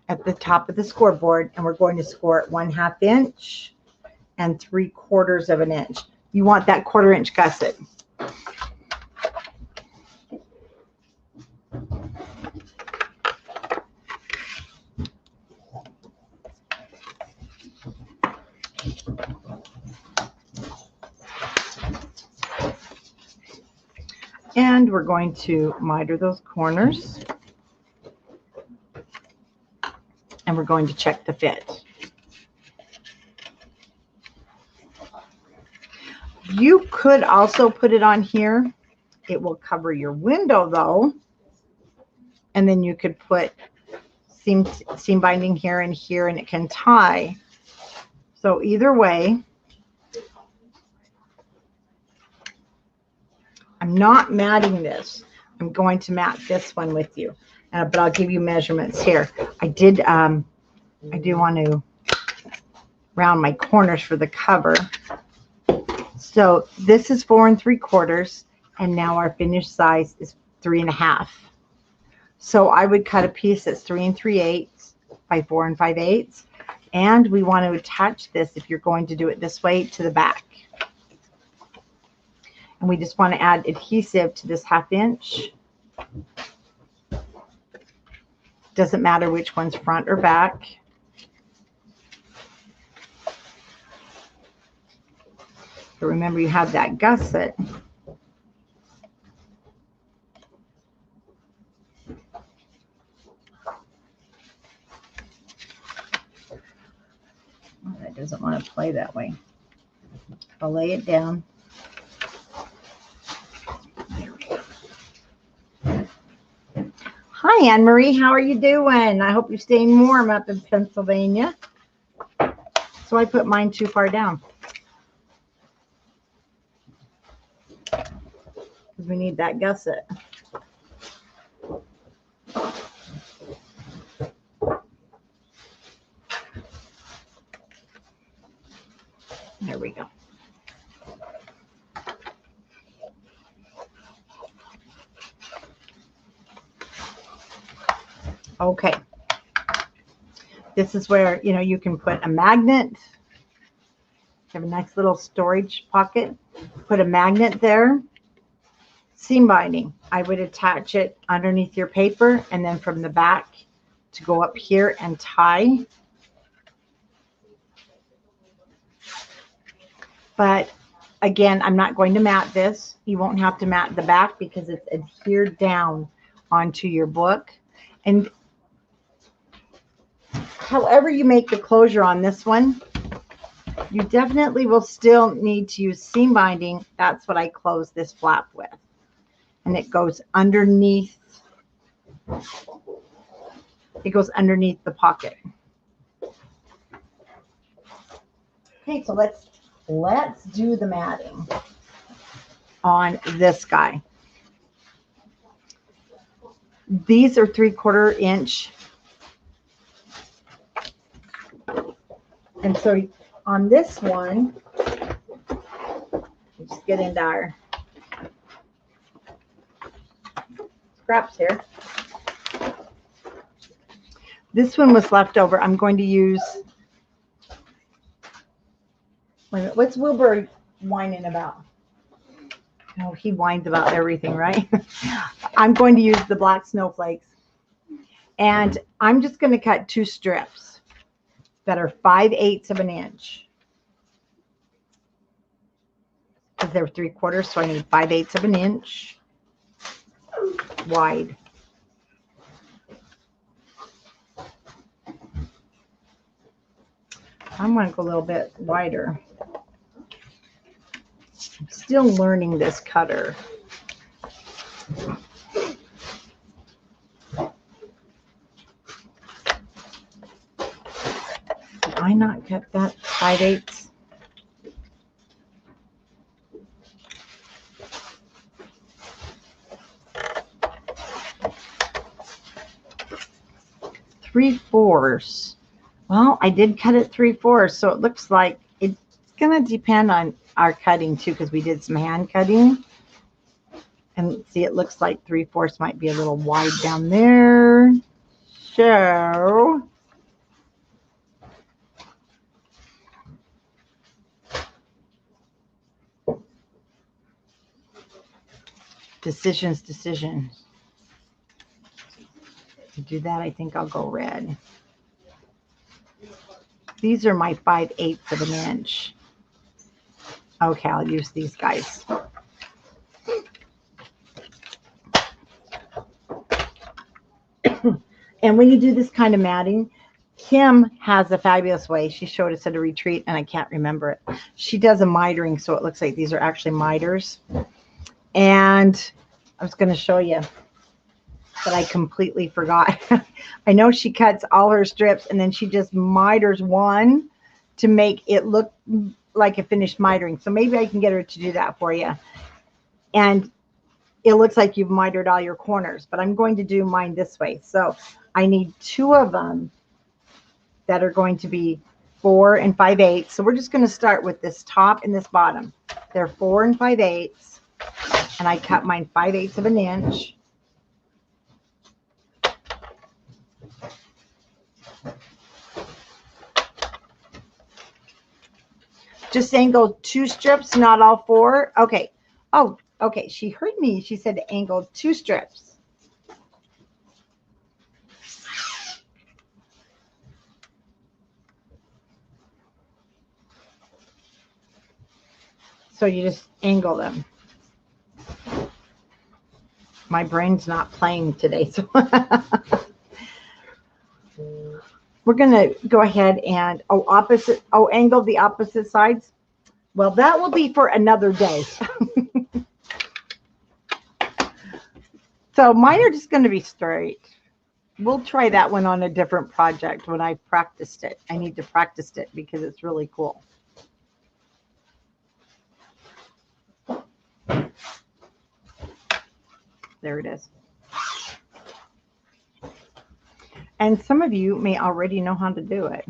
S2: at the top of the scoreboard, and we're going to score it 1/2 inch and 3/4 inch. You want that 1/4 inch gusset. And we're going to miter those corners. And we're going to check the fit. You could also put it on here. It will cover your window though. And then you could put seam binding here and here, and it can tie. So either way, I'm not matting this. I'm going to mat this one with you, but I'll give you measurements here. I do want to round my corners for the cover. So this is 4 3/4, and now our finished size is 3 1/2. So I would cut a piece that's 3 3/8 by 4 5/8, and we want to attach this, if you're going to do it this way, to the back. And we just want to add adhesive to this 1/2 inch. Doesn't matter which one's front or back. But remember, you have that gusset. Oh, that doesn't want to play that way. I'll lay it down. There we go. Hi, Anne Marie. How are you doing? I hope you're staying warm up in Pennsylvania. So I put mine too far down. We need that gusset. There we go. Okay. This is where, you can put a magnet. Have a nice little storage pocket. Put a magnet there. Seam binding. I would attach it underneath your paper, and then from the back to go up here and tie. But again, I'm not going to mat this. You won't have to mat the back because it's adhered down onto your book. And however you make the closure on this one, you definitely will still need to use seam binding. That's what I close this flap with. And it goes underneath. It goes underneath the pocket. Okay, so let's do the matting on this guy. These are 3/4 inch. And so on this one, just get into our scraps here. This one was left over. I'm going to use, wait a minute, what's Wilbur whining about? Oh, he whines about everything, right? I'm going to use the black snowflakes. And I'm just going to cut 2 strips that are 5/8 of an inch. Because they're 3/4, so I need 5/8 of an inch wide. I'm going to go a little bit wider. I'm still learning this cutter. Did I not cut that 5/8? Three-fourths. Well, I did cut it 3/4, so it looks like it's going to depend on our cutting too, because we did some hand cutting. And see, it looks like 3/4 might be a little wide down there. So decisions. To do that, I think I'll go red. These are my 5/8 of an inch. Okay, I'll use these guys. And when you do this kind of matting, Kim has a fabulous way. She showed us at a retreat, and I can't remember it. She does a mitering, so it looks like these are actually miters. And I was going to show you, but I completely forgot. I know she cuts all her strips, and then she just miters one to make it look like a finished mitering. So maybe I can get her to do that for you. And it looks like you've mitered all your corners, but I'm going to do mine this way. So I need 2 of them that are going to be 4 and 5/8. So we're just going to start with this top and this bottom. They're 4 and 5/8, and I cut mine 5/8 of an inch. Just angle 2 strips, not all 4. Okay. Oh, okay. She heard me. She said angle 2 strips. So you just angle them. My brain's not playing today, so we're going to go ahead and angle the opposite sides. Well, that will be for another day. So mine are just going to be straight. We'll try that one on a different project when I practiced it. I need to practice it because it's really cool. There it is. And some of you may already know how to do it.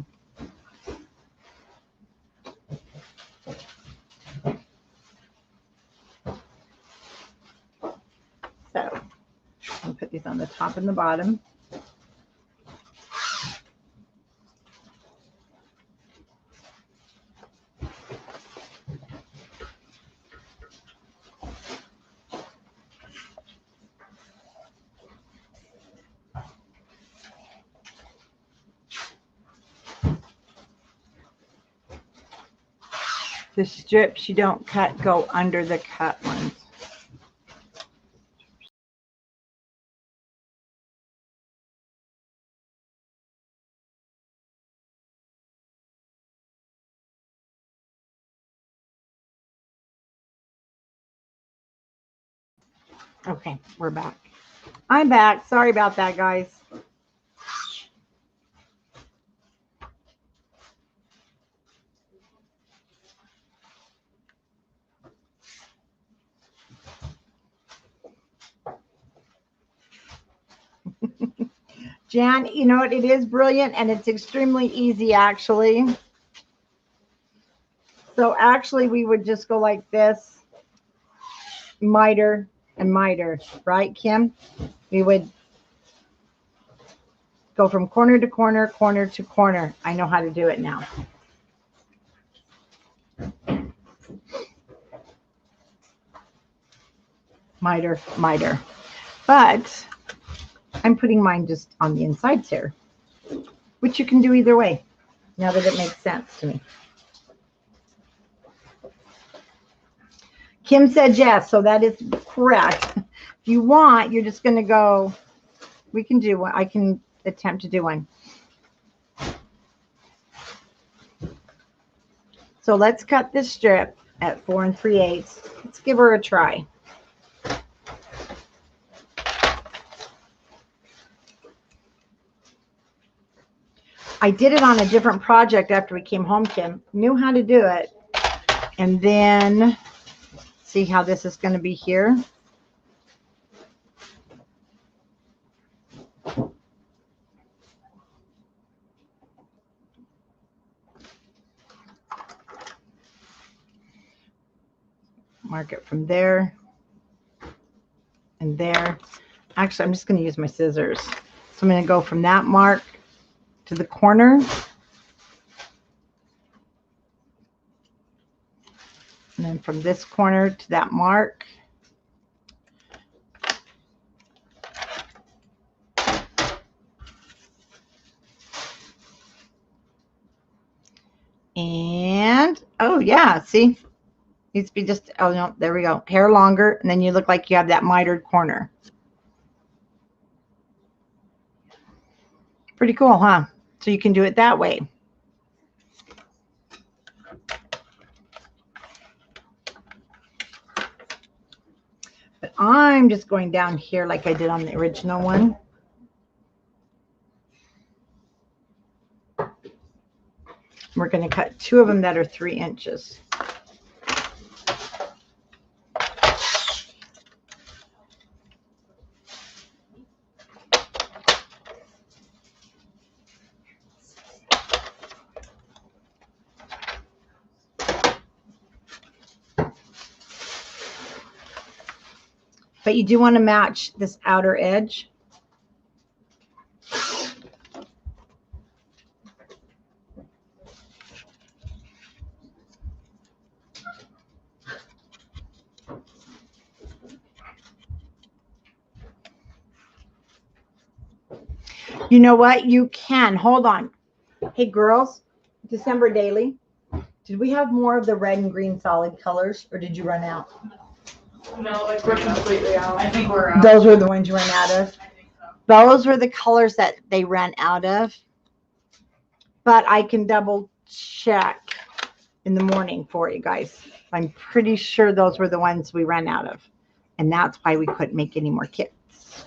S2: So I'll put these on the top and the bottom. The strips you don't cut go under the cut ones. Okay, we're back. I'm back. Sorry about that, guys. Jan, you know what? It is brilliant, and it's extremely easy, actually. So actually, we would just go like this, miter and miter, right, Kim? We would go from corner to corner, corner to corner. I know how to do it now. Miter, miter. But I'm putting mine just on the insides here, which you can do either way, now that it makes sense to me. Kim said yes, so that is correct. If you want, you're just going to go, we can do one. I can attempt to do one. So let's cut this strip at 4 3/8. Let's give her a try. I did it on a different project after we came home, Kim. Knew how to do it. And then see how this is going to be here. Mark it from there and there. Actually, I'm just going to use my scissors. So I'm going to go from that mark to the corner. And then from this corner to that mark. And, oh yeah, see? Needs to be just, oh no, there we go. Hair longer, and then you look like you have that mitered corner. Pretty cool, huh? So you can do it that way. But I'm just going down here like I did on the original one. We're going to cut 2 of them that are 3 inches. But you do want to match this outer edge. You know what? You can. Hold on. Hey, girls, December Daily, did we have more of the red and green solid colors, or did you run out?
S1: No, like we're completely out.
S3: I think we're out.
S2: Those were the ones you ran out of?
S3: I think so.
S2: Those were the colors that they ran out of. But I can double check in the morning for you guys. I'm pretty sure those were the ones we ran out of. And that's why we couldn't make any more kits.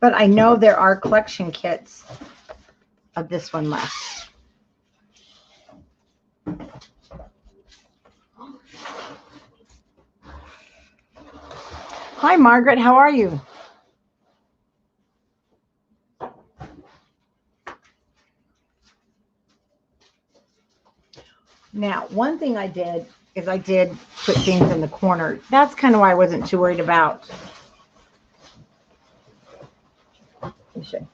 S2: But I know there are collection kits of this one left. Hi, Margaret. How are you? Now, one thing I did is I did put things in the corner. That's kind of why I wasn't too worried about. Let me show you.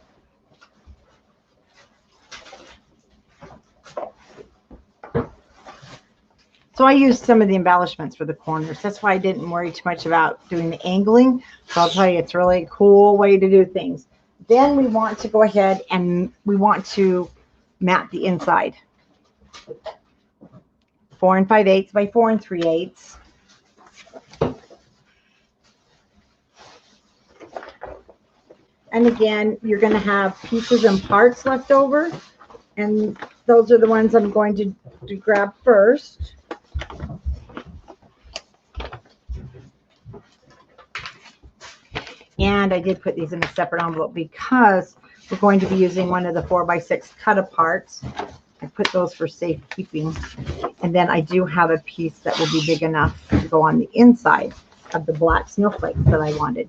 S2: So I used some of the embellishments for the corners. That's why I didn't worry too much about doing the angling. So I'll tell you, it's really a cool way to do things. Then we want to go ahead and we want to mat the inside. 4 5/8 by 4 3/8. And again, you're going to have pieces and parts left over. And those are the ones I'm going to grab first. And I did put these in a separate envelope because we're going to be using one of the 4x6 cut aparts. I put those for safekeeping. And then I do have a piece that will be big enough to go on the inside of the black snowflakes that I wanted.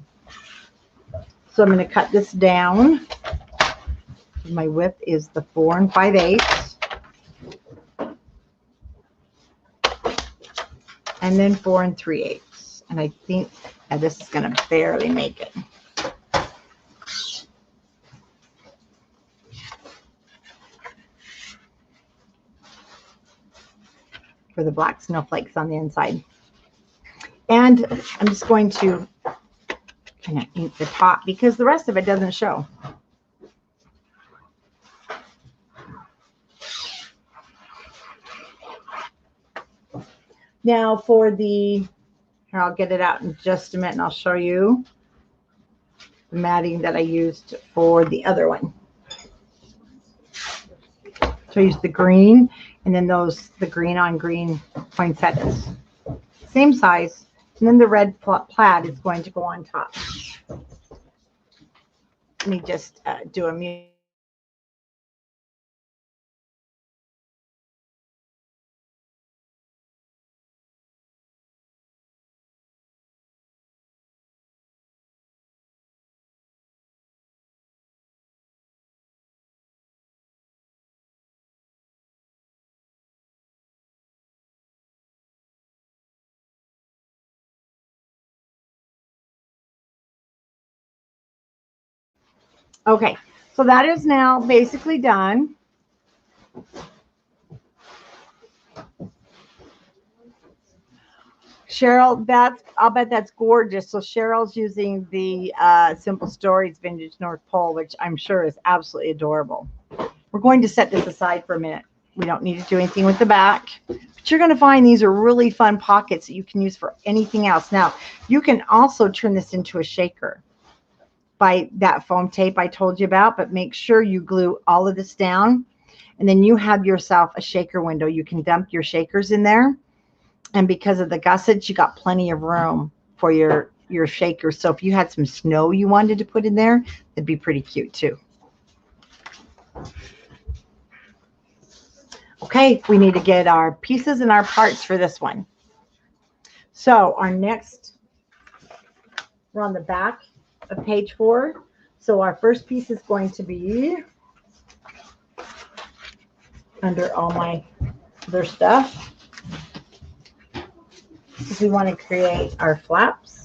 S2: So I'm going to cut this down. My width is the 4 5/8. And then 4 3/8. And I think this is going to barely make it. For the black snowflakes on the inside. And I'm just going to kind of ink the top because the rest of it doesn't show. Now for the, here, I'll get it out in just a minute and I'll show you the matting that I used for the other one. So I used the green and then the green on green poinsettias. Same size. And then the red plaid is going to go on top. Let me just do a mute. Okay, so that is now basically done. Cheryl, I'll bet that's gorgeous. So Cheryl's using the Simple Stories Vintage North Pole, which I'm sure is absolutely adorable. We're going to set this aside for a minute. We don't need to do anything with the back. But you're going to find these are really fun pockets that you can use for anything else. Now, you can also turn this into a shaker by that foam tape I told you about, but make sure you glue all of this down, and then you have yourself a shaker window. You can dump your shakers in there, and because of the gussets, you got plenty of room for your shakers. So if you had some snow you wanted to put in there, it'd be pretty cute too. Okay, we need to get our pieces and our parts for this one. So our next, we're on the back of page 4. So our first piece is going to be under all my other stuff. We want to create our flaps.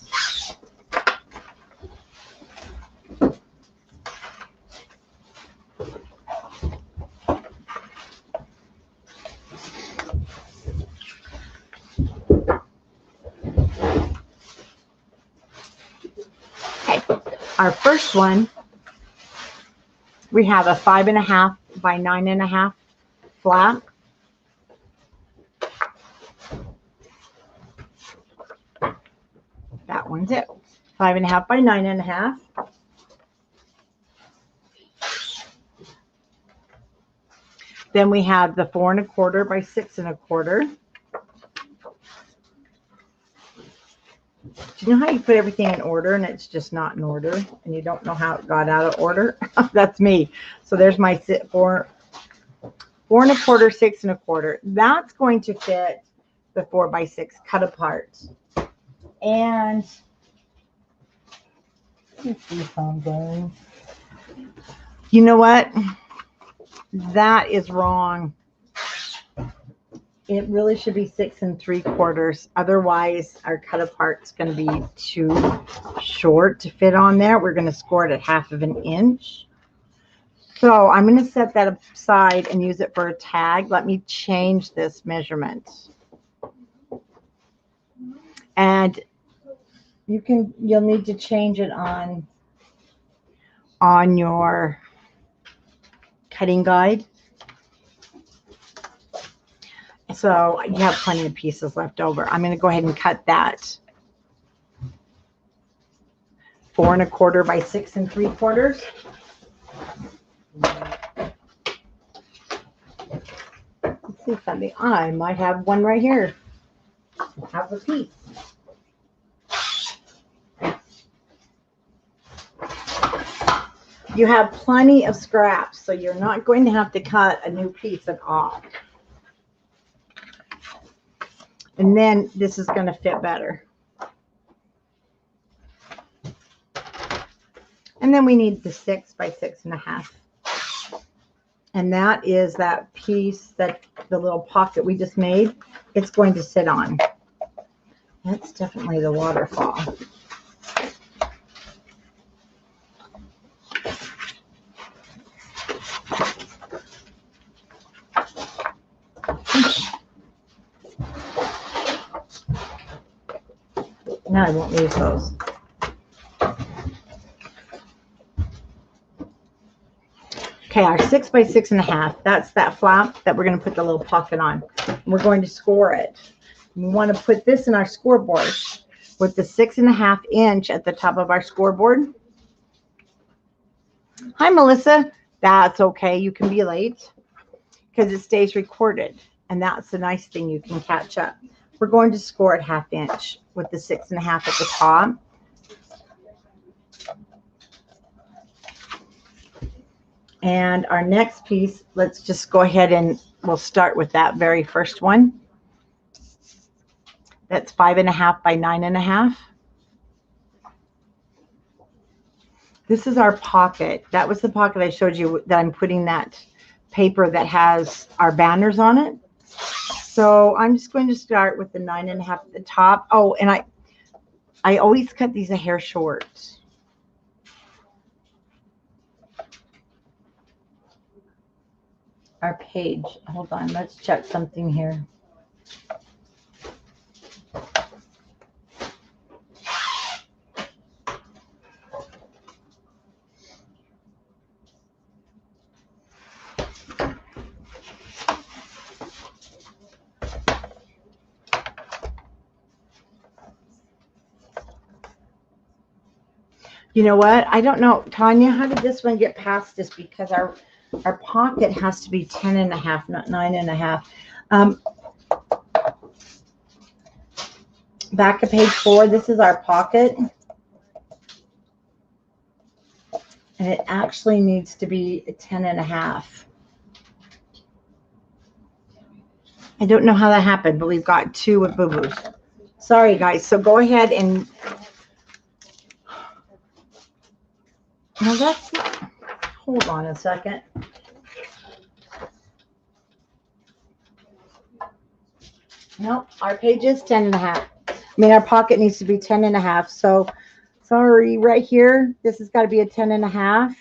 S2: Okay, our first one, we have a 5.5 by 9.5 flap. That one's it. 5.5 by 9.5. Then we have the 4.25 by 6.25. Do you know how you put everything in order and it's just not in order and you don't know how it got out of order? That's me. So there's my 4.25, 6.25. That's going to fit the 4 by 6 cut apart. And let's see if I'm going. You know what? That is wrong. It really should be 6 3/4. Otherwise, our cut apart's going to be too short to fit on there. We're going to score it at 1/2 inch. So I'm going to set that aside and use it for a tag. Let me change this measurement. And you'll need to change it on your cutting guide. So you have plenty of pieces left over. I'm going to go ahead and cut that 4.25 by 6 3/4. Let's see something. I might have one right here. Have a piece. You have plenty of scraps, so you're not going to have to cut a new piece at all. And then this is going to fit better. And then we need the 6 by 6.5. And that is that piece, that the little pocket we just made, it's going to sit on. That's definitely the waterfall. Now I won't use those. Okay, our 6 by 6.5, that's that flap that we're going to put the little pocket on. We're going to score it. We want to put this in our scoreboard with the 6.5 inch at the top of our scoreboard. Hi, Melissa. That's okay. You can be late because it stays recorded. And that's the nice thing. You can catch up. We're going to score at 1/2 inch with the 6.5 at the top. And our next piece, let's just go ahead and we'll start with that very first one. That's 5.5 by 9.5. This is our pocket. That was the pocket I showed you that I'm putting that paper that has our banners on it. So I'm just going to start with the 9.5 at the top. Oh, and I always cut these a hair short. Our page, hold on, let's check something here. You know what? I don't know. Tanya, how did this one get past this? Because our pocket has to be 10 and a half, not 9 and a half. Back of page 4, this is our pocket. And it actually needs to be 10 and a half. I don't know how that happened, but we've got 2 with boo-boos. Sorry, guys. So go ahead and... No, that's not... Hold on a second. No, our page is 10 and a half. I mean, our pocket needs to be 10 and a half. So, sorry, right here, this has got to be a 10 and a half.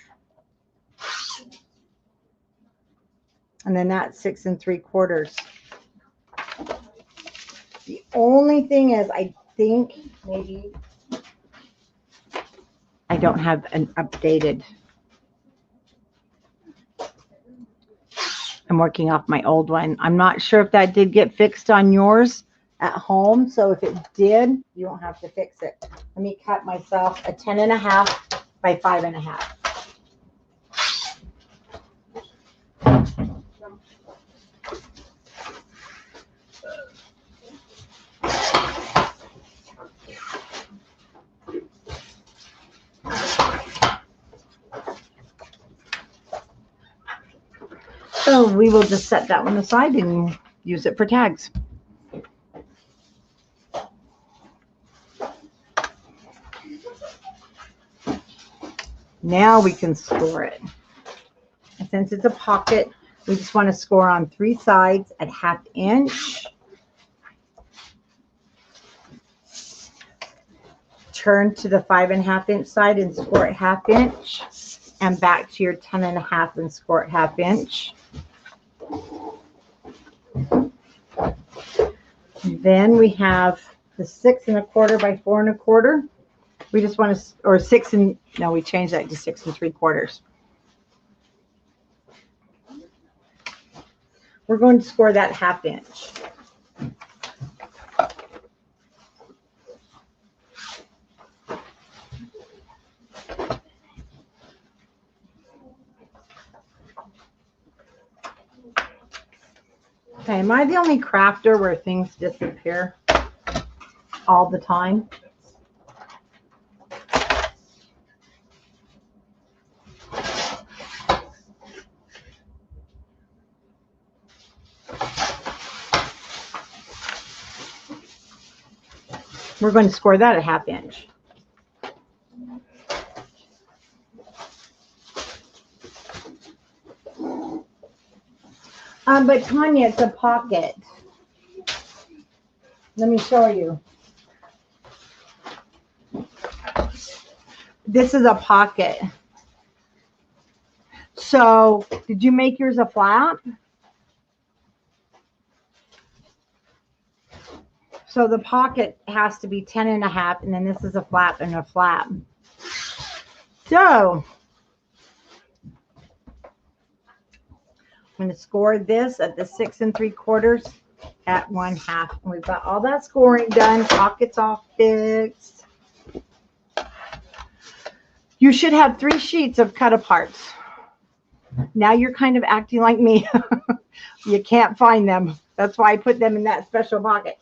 S2: And then that's 6 3/4. The only thing is, I think maybe I don't have an updated. I'm working off my old one. I'm not sure if that did get fixed on yours at home. So if it did, you won't have to fix it. Let me cut myself a 10 and a half by 5 and a half. So we will just set that one aside and use it for tags. Now we can score it. And since it's a pocket, we just want to score on 3 sides at 1/2 inch. Turn to the 5 1/2 inch side and score at 1/2 inch. And back to your 10 and a half and score at 1/2 inch. Then we have the 6 1/4 by 4 1/4. We just want to, or 6 and, no, we changed that to 6 3/4. We're going to score that 1/2 inch. Okay, am I the only crafter where things disappear all the time? We're going to score that at 1/2 inch. But Tanya, it's a pocket. Let me show you. This is a pocket. So, did you make yours a flap? So the pocket has to be 10 and a half, and then this is a flap and a flap. So, I'm going to score this at the 6 3/4 at 1/2. And we've got all that scoring done. Pockets all fixed. You should have 3 sheets of cut aparts. Now you're kind of acting like me. You can't find them. That's why I put them in that special pocket.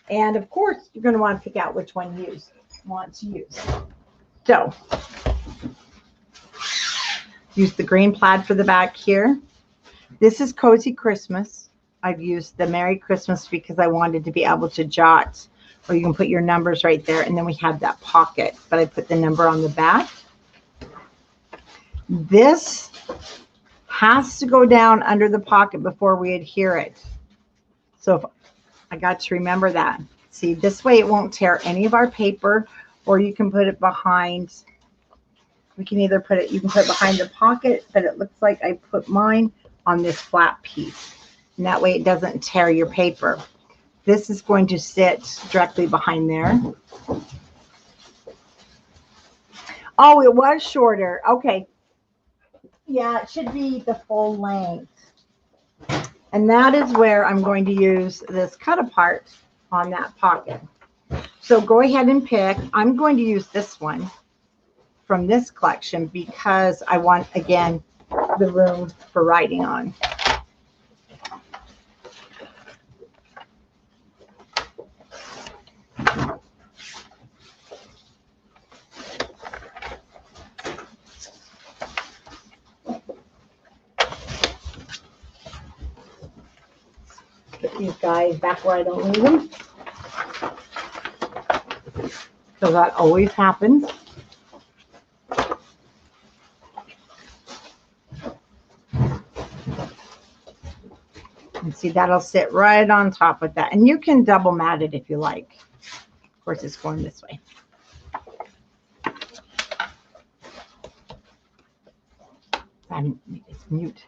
S2: And of course, you're going to want to pick out which one you want to use. So, use the green plaid for the back here. This is Cozy Christmas. I've used the Merry Christmas because I wanted to be able to jot, or you can put your numbers right there. And then we have that pocket, but I put the number on the back. This has to go down under the pocket before we adhere it. So if I got to remember that. See, this way it won't tear any of our paper, or you can put it behind. We can either put it, you can put it behind the pocket, but it looks like I put mine on this flat piece. And that way it doesn't tear your paper. This is going to sit directly behind there. Oh, it was shorter. Okay. Yeah, it should be the full length. And that is where I'm going to use this cut apart on that pocket. So go ahead and pick. I'm going to use this one from this collection because I want, again, the room for writing on. Put these guys back where I don't need them. So that always happens. And see, that'll sit right on top of that. And you can double mat it if you like. Of course, it's going this way. It's mute.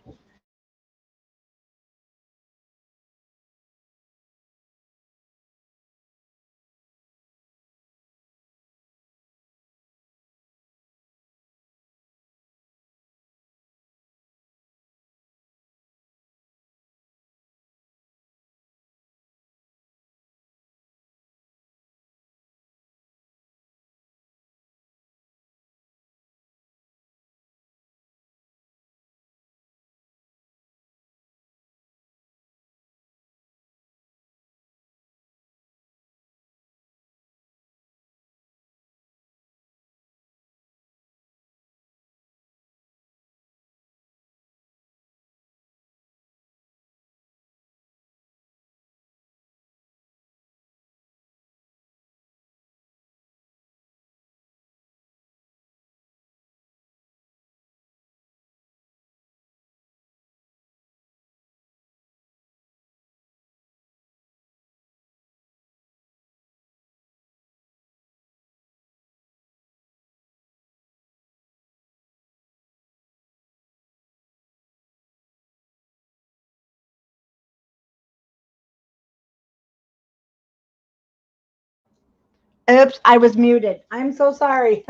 S2: Oops, I was muted. I'm so sorry.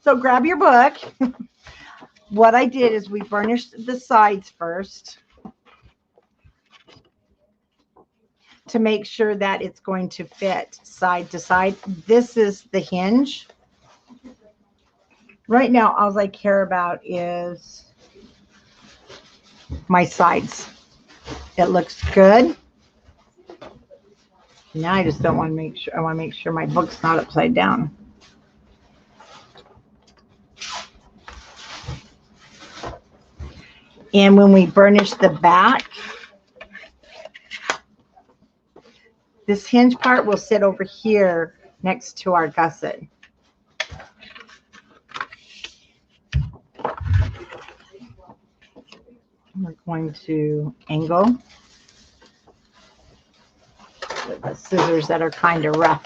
S2: So grab your book. What I did is we burnished the sides first to make sure that it's going to fit side to side. This is the hinge. Right now, all I care about is my sides. It looks good. Now I just don't want to make sure, I want to make sure my book's not upside down. And when we burnish the back, this hinge part will sit over here next to our gusset. We're going to angle with the scissors that are kind of rough.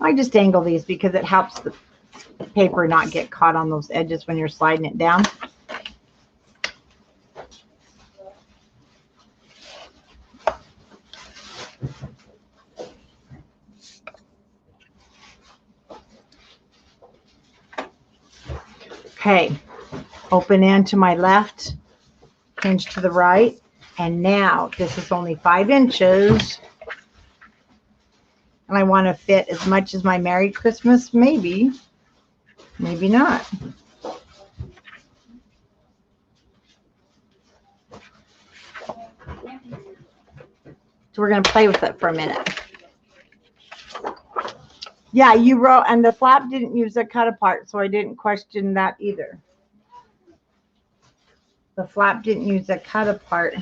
S2: I just angle these because it helps the paper not get caught on those edges when you're sliding it down. Okay, open end to my left, hinge to the right, and now this is only 5 inches. And I want to fit as much as my Merry Christmas, maybe, maybe not. So we're going to play with it for a minute. Yeah, you wrote, and the flap didn't use a cut apart, so I didn't question that either. The flap didn't use a cut apart.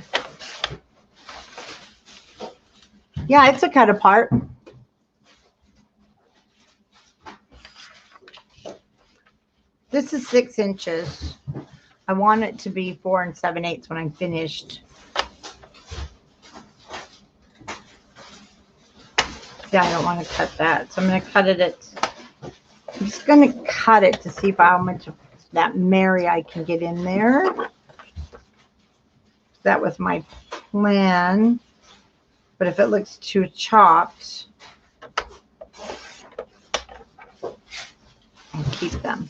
S2: Yeah, it's a cut apart. This is 6 inches. I want it to be 4 7/8 when I'm finished. Yeah, I don't want to cut that. So I'm going to cut it I'm just going to cut it to see how much of that Mary I can get in there. That was my plan. But if it looks too chopped, I'll keep them.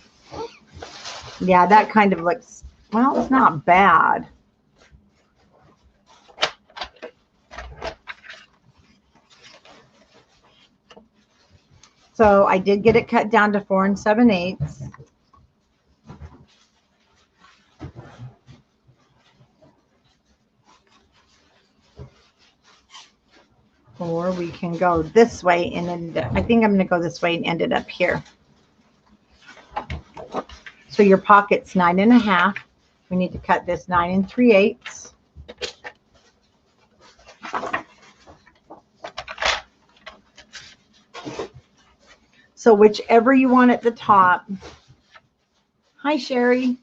S2: Yeah, that kind of looks, well, it's not bad. So I did get it cut down to 4 7/8. Or we can go this way and then I think I'm going to go this way and end it up here. So your pocket's 9 1/2. We need to cut this 9 3/8. So whichever you want at the top. Hi, Sherry.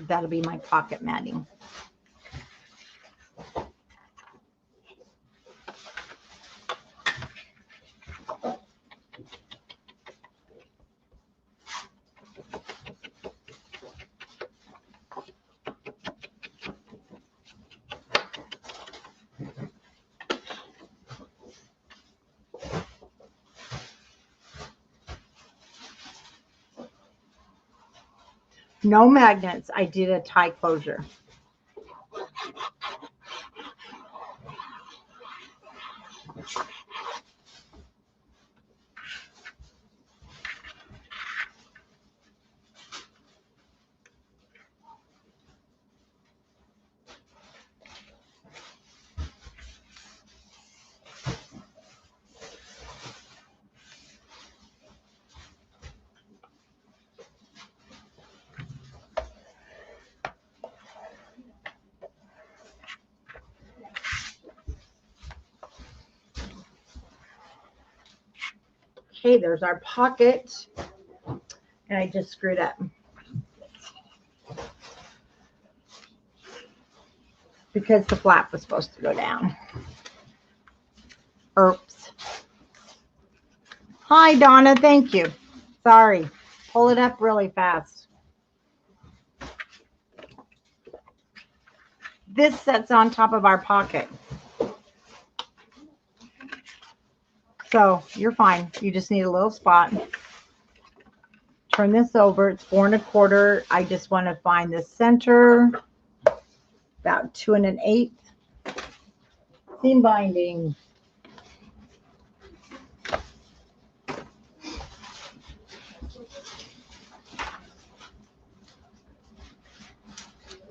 S2: That'll be my pocket matting. No magnets. I did a tie closure. Okay, there's our pocket. And I just screwed up. Because the flap was supposed to go down. Oops. Hi, Donna. Thank you. Sorry. Pull it up really fast. This sits on top of our pocket. So you're fine. You just need a little spot. Turn this over. It's 4 1/4. I just want to find the center. About 2 1/8. Seam binding.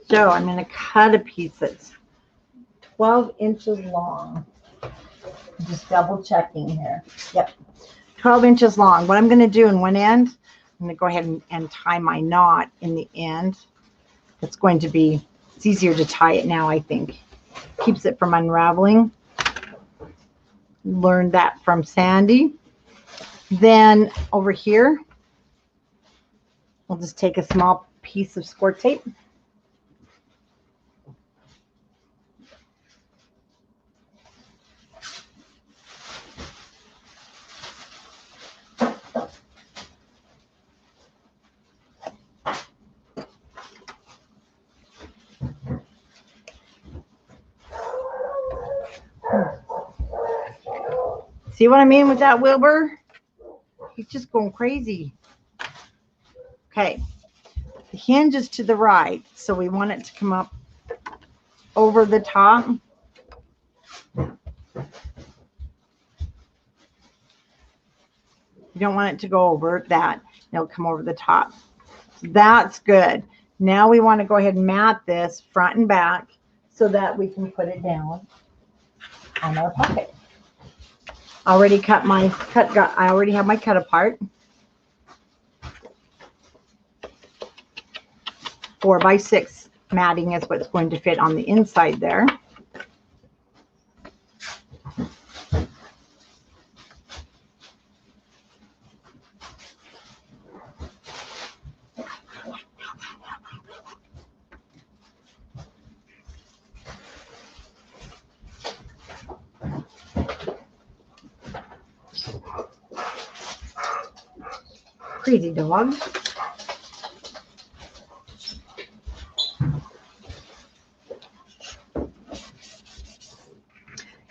S2: So I'm going to cut a piece that's 12 inches long. Just double checking here. Yep. 12 inches long. What I'm going to do in one end, I'm going to go ahead and tie my knot in the end. It's going to be, it's easier to tie it now, I think. Keeps it from unraveling. Learned that from Sandy. Then over here, we'll just take a small piece of score tape. See what I mean with that Wilbur? He's just going crazy. Okay. The hinge is to the right, so we want it to come up over the top. You don't want it to go over that. It'll come over the top. That's good. Now we want to go ahead and mat this front and back so that we can put it down on our pocket. I already have my cut apart. 4 by 6 matting is what's going to fit on the inside there. Crazy dog.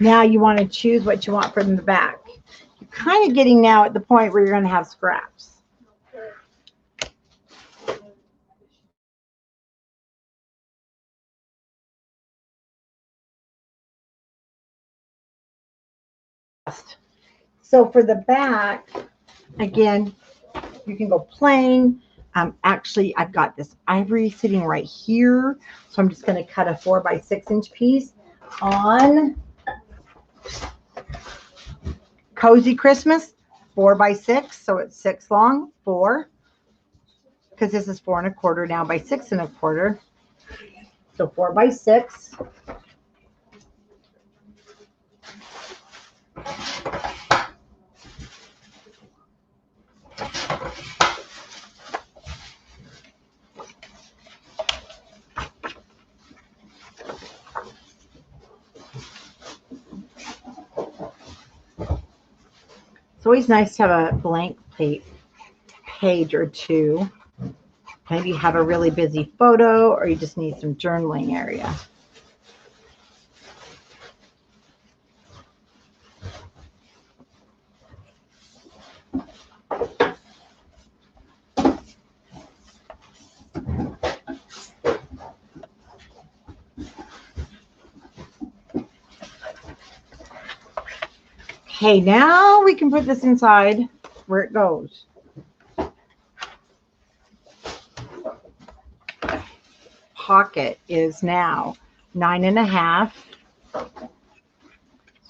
S2: Now you want to choose what you want from the back. You're kind of getting now at the point where you're going to have scraps. So for the back, again, you can go plain. Actually, I've got this ivory sitting right here. So I'm just going to cut a 4 by 6 inch piece on Cozy Christmas, 4 by 6. So it's 6 long, 4. Because this is 4 1/4 now by 6 1/4. So 4 by 6. It's always nice to have a blank page or two. Maybe you have a really busy photo or you just need some journaling area. Okay, now we can put this inside where it goes. Pocket is now 9 1/2.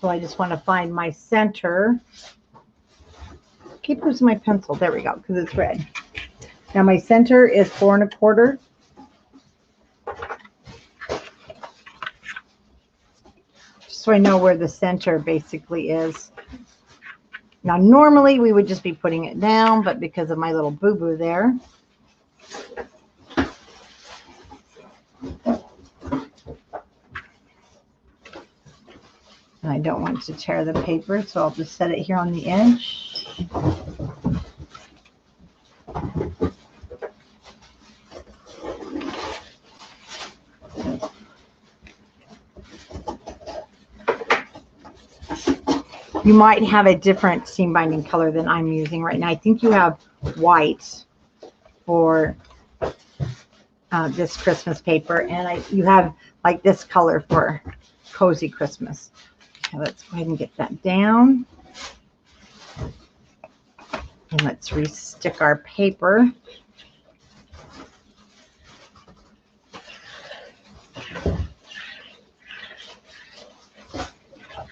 S2: So I just want to find my center. Keep losing my pencil. There we go, because it's red. Now my center is 4 1/4. Just so I know where the center basically is. Now normally we would just be putting it down, but because of my little boo-boo there, and I don't want to tear the paper, so I'll just set it here on the edge. You might have a different seam binding color than I'm using right now. I think you have white for this Christmas paper, and you have like this color for Cozy Christmas. Okay, let's go ahead and get that down. And let's re-stick our paper.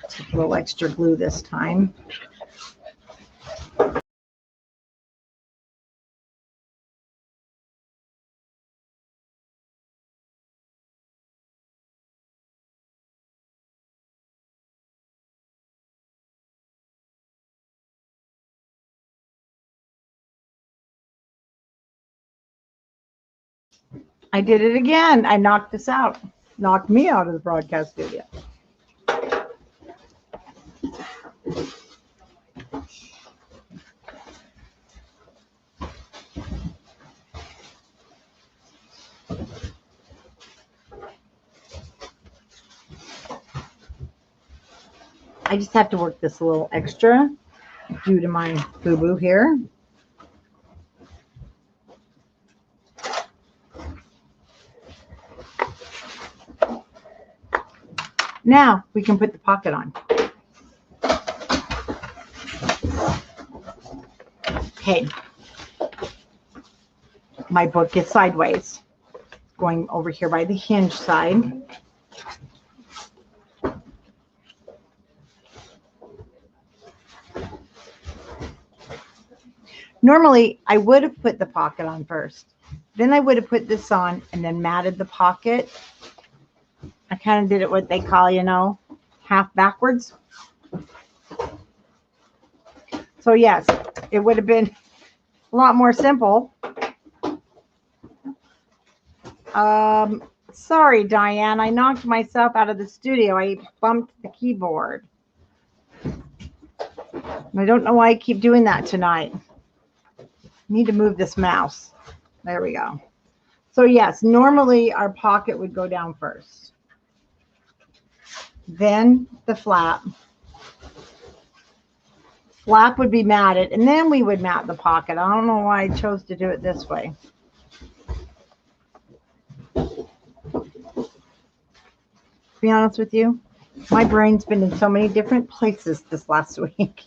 S2: Take a little extra glue this time. I did it again. I knocked this out. Knocked me out of the broadcast studio. I just have to work this a little extra due to my boo-boo here. Now we can put the pocket on. Okay. My book is sideways. Going over here by the hinge side. Normally, I would have put the pocket on first. Then I would have put this on and then matted the pocket. I kind of did it what they call, you know, half backwards. So yes, it would have been a lot more simple. Sorry, Diane, I knocked myself out of the studio. I bumped the keyboard. I don't know why I keep doing that tonight. Need to move this mouse. There we go. So yes, normally our pocket would go down first. then the flap. Flap would be matted, and then we would mat the pocket. I don't know why I chose to do it this way. To be honest with you, my brain's been in so many different places this last week.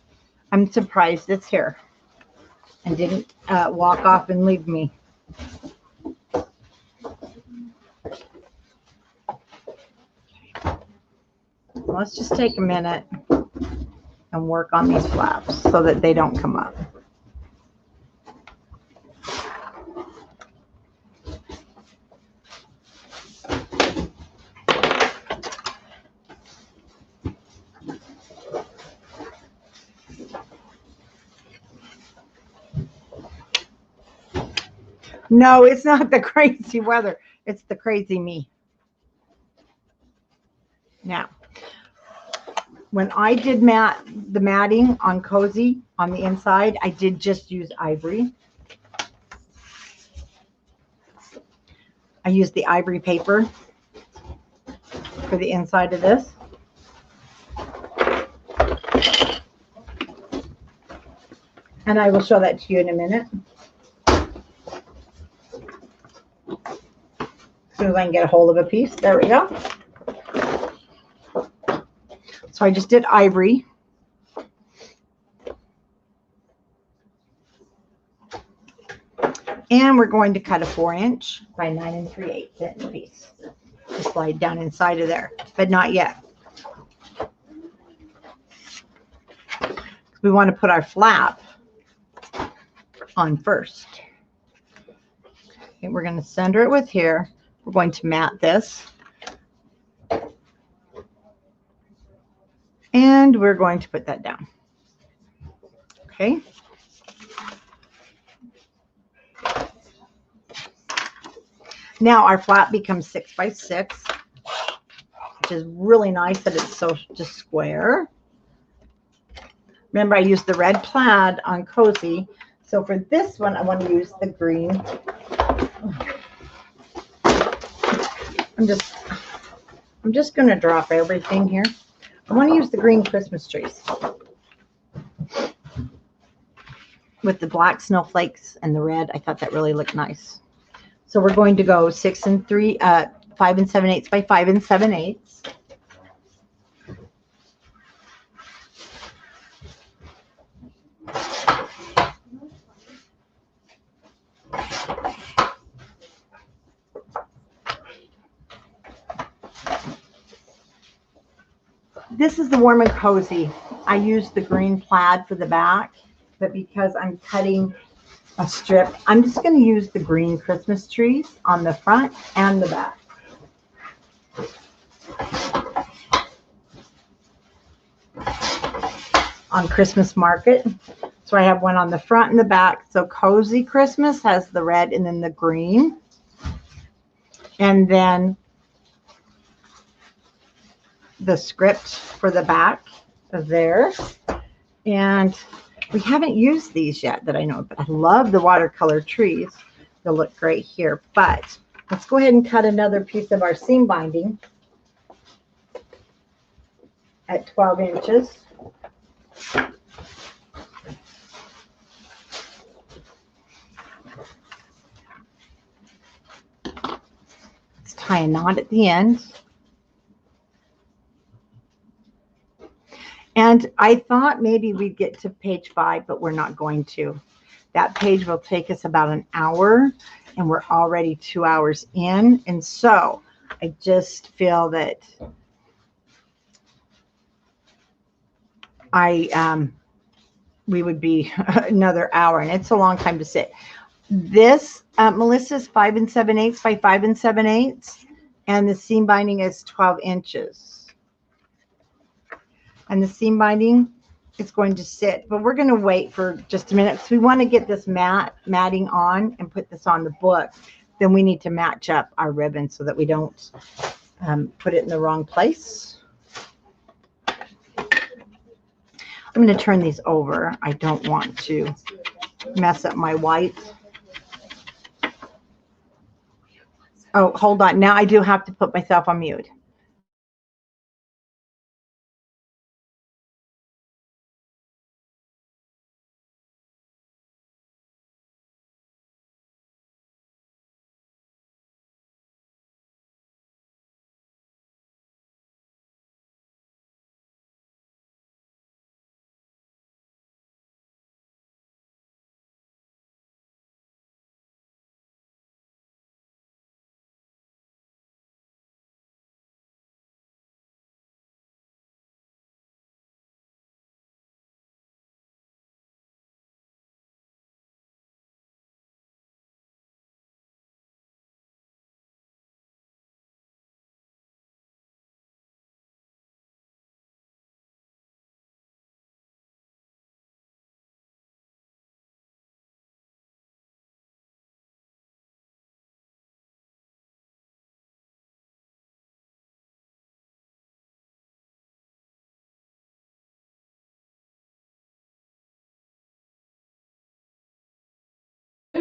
S2: I'm surprised it's here and didn't walk off and leave me. Let's just take a minute and work on these flaps so that they don't come up. No, it's not the crazy weather. It's the crazy me. Now, when I did the matting on Cozy on the inside, I did just use ivory. I used the ivory paper for the inside of this. And I will show that to you in a minute. As soon as I can get a hold of a piece. There we go. So I just did ivory. And we're going to cut a 4" by 9 3/8" piece to slide down inside of there, but not yet. We want to put our flap on first. Okay, we're going to center it with here. We're going to mat this. And we're going to put that down. Okay. Now our flap becomes 6 by 6, which is really nice that it's so just square. Remember, I used the red plaid on Cozy. So for this one, I want to use the green. I'm just going to drop everything here. I want to use the green Christmas trees with the black snowflakes and the red. I thought that really looked nice. So we're going to go 5 7/8 by 5 7/8. This is the Warm and Cozy. I used the green plaid for the back, but because I'm cutting a strip, I'm just going to use the green Christmas trees on the front and the back. On Christmas Market. So I have one on the front and the back. So Cozy Christmas has the red and then the green. And then the script for the back of there. And we haven't used these yet that I know, but I love the watercolor trees. They'll look great here. But let's go ahead and cut another piece of our seam binding at 12 inches. Let's tie a knot at the end. And I thought maybe we'd get to page 5, but we're not going to. That page will take us about an hour, and we're already 2 hours in. And so I just feel that we would be another hour, and it's a long time to sit. This, Melissa's 5 7/8 by 5 7/8, and the seam binding is 12 inches. And the seam binding is going to sit, but we're going to wait for just a minute because we want to get this matting on and put this on the book. Then we need to match up our ribbon so that we don't put it in the wrong place. I'm going to turn these over. I don't want to mess up my white. Oh, hold on. Now I do have to put myself on mute.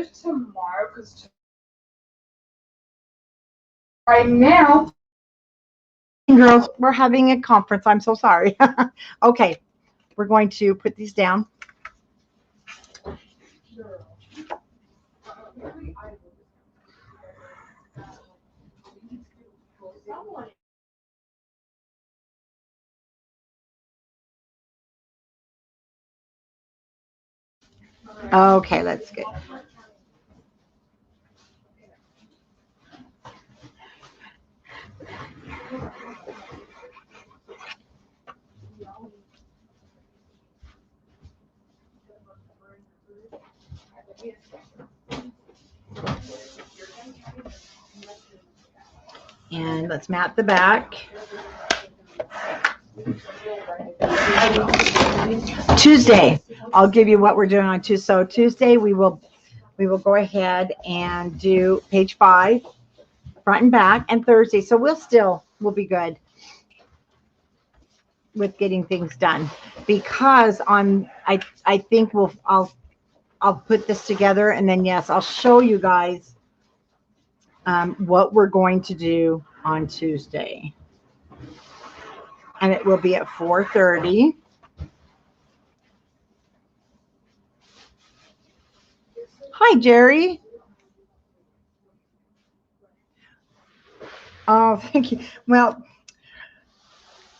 S1: it tomorrow because right now.
S2: Girls, we're having a conference. I'm so sorry. Okay, we're going to put these down. Okay, let's get. And let's mat the back. Tuesday, I'll give you what we're doing on Tuesday. So Tuesday we will go ahead and do page 5, front and back, and Thursday. So we'll be good with getting things done because I think I'll put this together, and then yes, I'll show you guys what we're going to do on Tuesday. And it will be at 4:30. Hi, Jerry. Oh, thank you. Well,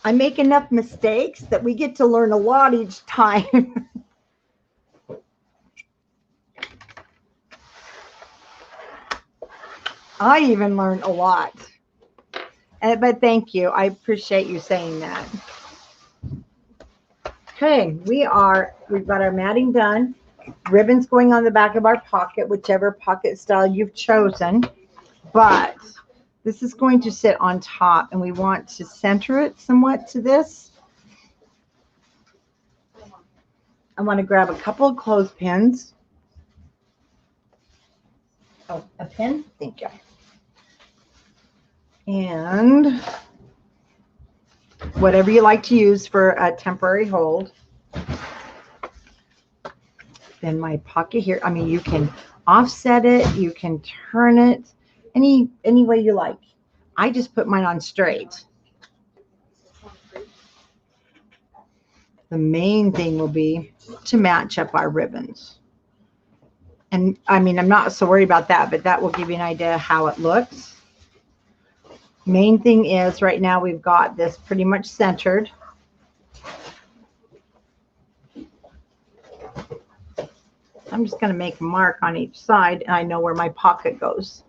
S2: I make enough mistakes that we get to learn a lot each time. I even learn a lot. But thank you. I appreciate you saying that. Okay, we've got our matting done. Ribbons going on the back of our pocket, whichever pocket style you've chosen. But this is going to sit on top, and we want to center it somewhat to this. I want to grab a couple of clothespins. Oh, a pin? Thank you. And whatever you like to use for a temporary hold. Then my pocket here, I mean, you can offset it, you can turn it any way you like. I just put mine on straight. The main thing will be to match up our ribbons. And I mean, I'm not so worried about that, but that will give you an idea how it looks. Main thing is right now we've got this pretty much centered. I'm just going to make a mark on each side, and I know where my pocket goes.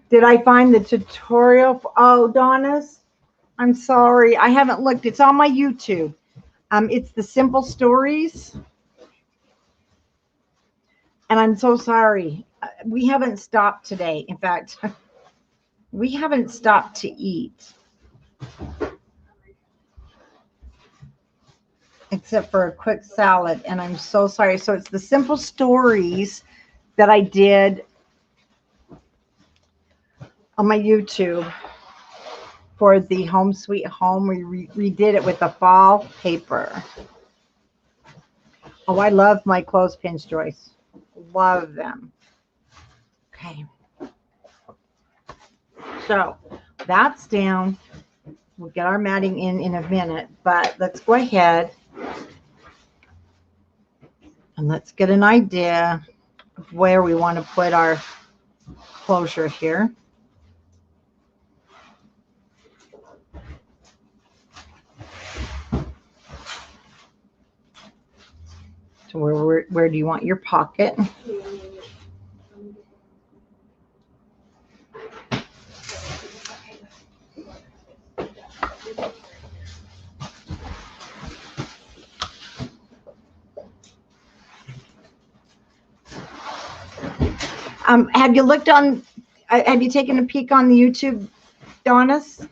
S2: Did I find the tutorial? Oh, Donna's, I'm sorry. I haven't looked. It's on my YouTube. It's the simple stories. And I'm so sorry. We haven't stopped today. In fact, we haven't stopped to eat. Except for a quick salad. And I'm so sorry. So it's the simple stories that I did on my YouTube for the Home Sweet Home. We redid it with the fall paper. Oh, I love my clothespins, Joyce. Love them. Okay. So that's down. We'll get our matting in a minute, but let's go ahead and let's get an idea of where we want to put our closure here. So where do you want your pocket? Have you looked on, have you taken a peek on the YouTube, Donna's?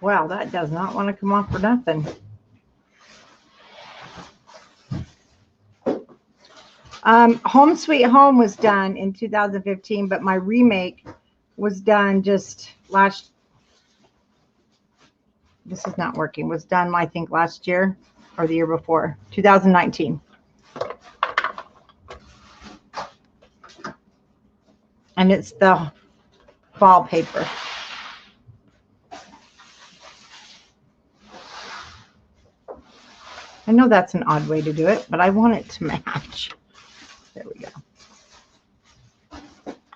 S2: Well, that does not want to come off for nothing. Home Sweet Home was done in 2015, but my remake was done just last. This is not working. Was done, I think, last year or the year before, 2019. And it's the fall paper. I know that's an odd way to do it, but I want it to match. There we go.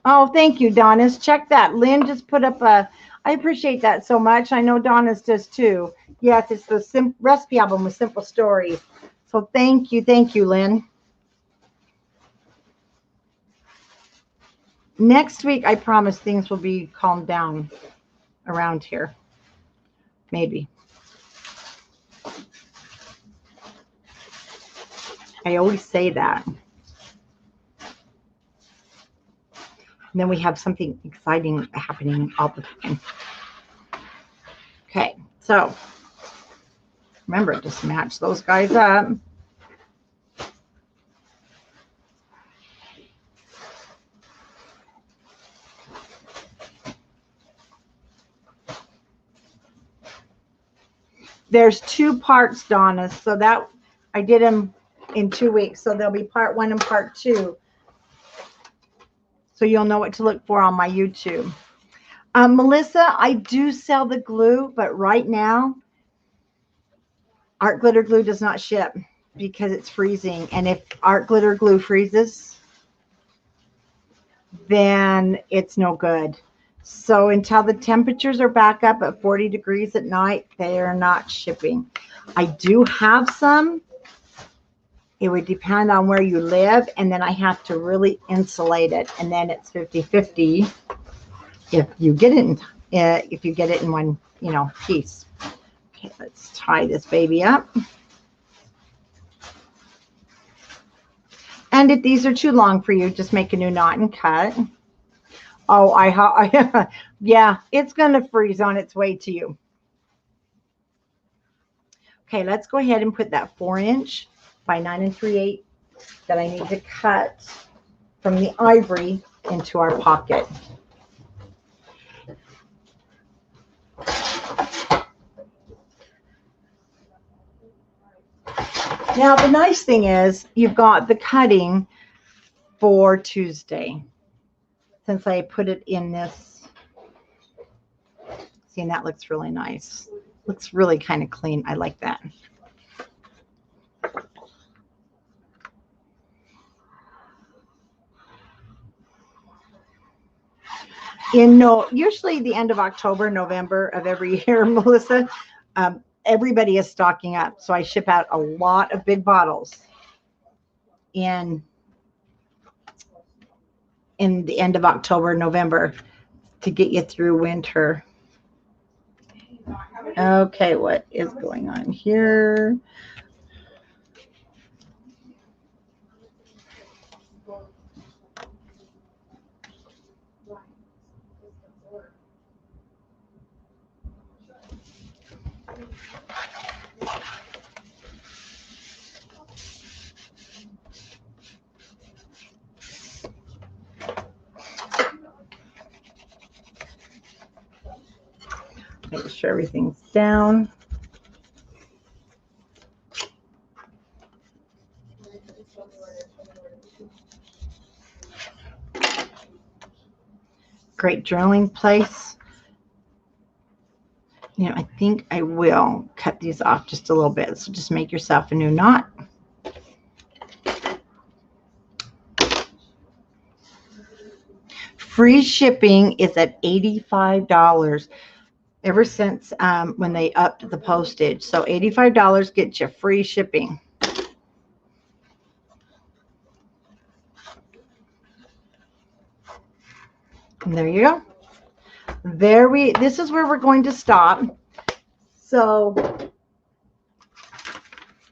S2: Oh, thank you, Donna's. Check that. Lynn just put up a, I appreciate that so much. I know Donna's does too. Yes, it's the recipe album with simple stories. So thank you, Lynn. Next week, I promise things will be calmed down around here. Maybe. I always say that. And then we have something exciting happening all the time. Okay, so remember, just match those guys up. There's 2 parts, Donna, so that I did them in 2 weeks. So there'll be part 1 and part 2. So you'll know what to look for on my YouTube. Melissa, I do sell the glue, but right now, Art Glitter Glue does not ship because it's freezing. And if Art Glitter Glue freezes, then it's no good. So until the temperatures are back up at 40 degrees at night, they are not shipping. I do have some. It would depend on where you live, and then I have to really insulate it, and then it's 50-50 if you get it in one, piece. Okay, let's tie this baby up. And if these are too long for you, just make a new knot and cut. Oh, yeah, it's going to freeze on its way to you. Okay, let's go ahead and put that 4-inch by 9 3/8 that I need to cut from the ivory into our pocket. Now, the nice thing is you've got the cutting for Tuesday. Since I put it in this, see, and that looks really nice. Looks really kind of clean. I like that. Usually the end of October, November of every year, Melissa, everybody is stocking up. So I ship out a lot of big bottles in the end of October, November to get you through winter. Okay, what is going on here? Make sure everything's down. Great journaling place. I think I will cut these off just a little bit. So just make yourself a new knot. Free shipping is at $85 ever since when they upped the postage. So $85 gets you free shipping. And there you go. This is where we're going to stop. So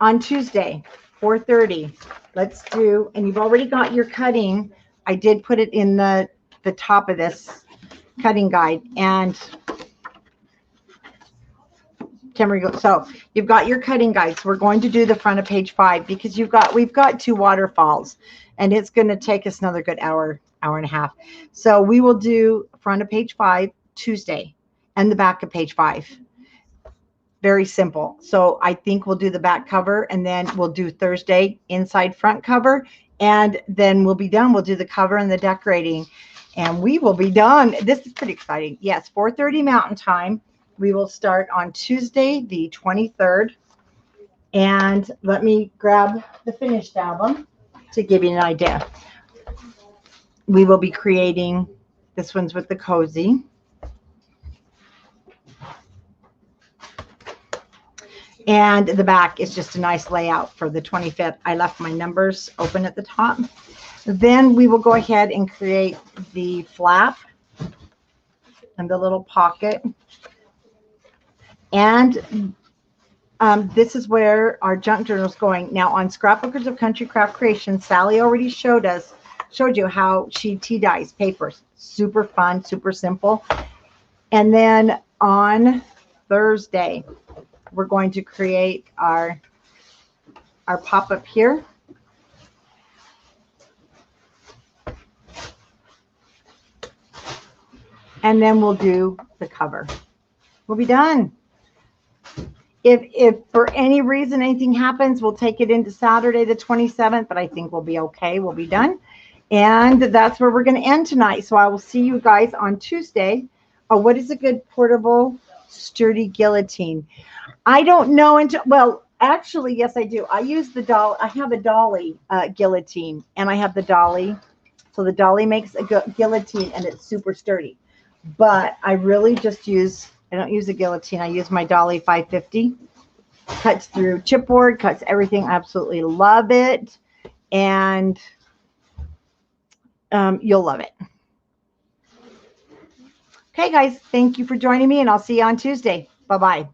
S2: on Tuesday, 4:30, let's do, and you've already got your cutting. I did put it in the top of this cutting guide. And So you've got your cutting guides. We're going to do the front of page 5 because we've got 2 waterfalls, and it's going to take us another good hour and a half. So we will do front of page 5 Tuesday and the back of page 5. Very simple. So I think we'll do the back cover, and then we'll do Thursday inside front cover, and then we'll be done. We'll do the cover and the decorating, and we will be done. This is pretty exciting. Yes, 4:30 Mountain Time. We will start on Tuesday, the 23rd. And let me grab the finished album to give you an idea. We will be creating, this one's with the cozy. And the back is just a nice layout for the 25th. I left my numbers open at the top. Then we will go ahead and create the flap and the little pocket. And this is where our junk journal is going. Now on Scrapbookers of Country Craft Creation, Sally already showed you how she tea dyes papers. Super fun, super simple. And then on Thursday, we're going to create our pop-up here. And then we'll do the cover. We'll be done. If for any reason anything happens, we'll take it into Saturday the 27th, but I think we'll be okay. We'll be done. And that's where we're going to end tonight. So I will see you guys on Tuesday. Oh, what is a good portable, sturdy guillotine? I don't know until, well, actually, yes, I do. I use the doll. I have a dolly guillotine, and I have the dolly. So the dolly makes a guillotine, and it's super sturdy. But I really just I don't use a guillotine. I use my dolly 550. Cuts through chipboard, cuts everything. I absolutely love it. And you'll love it. Okay, guys, thank you for joining me, and I'll see you on Tuesday. Bye-bye.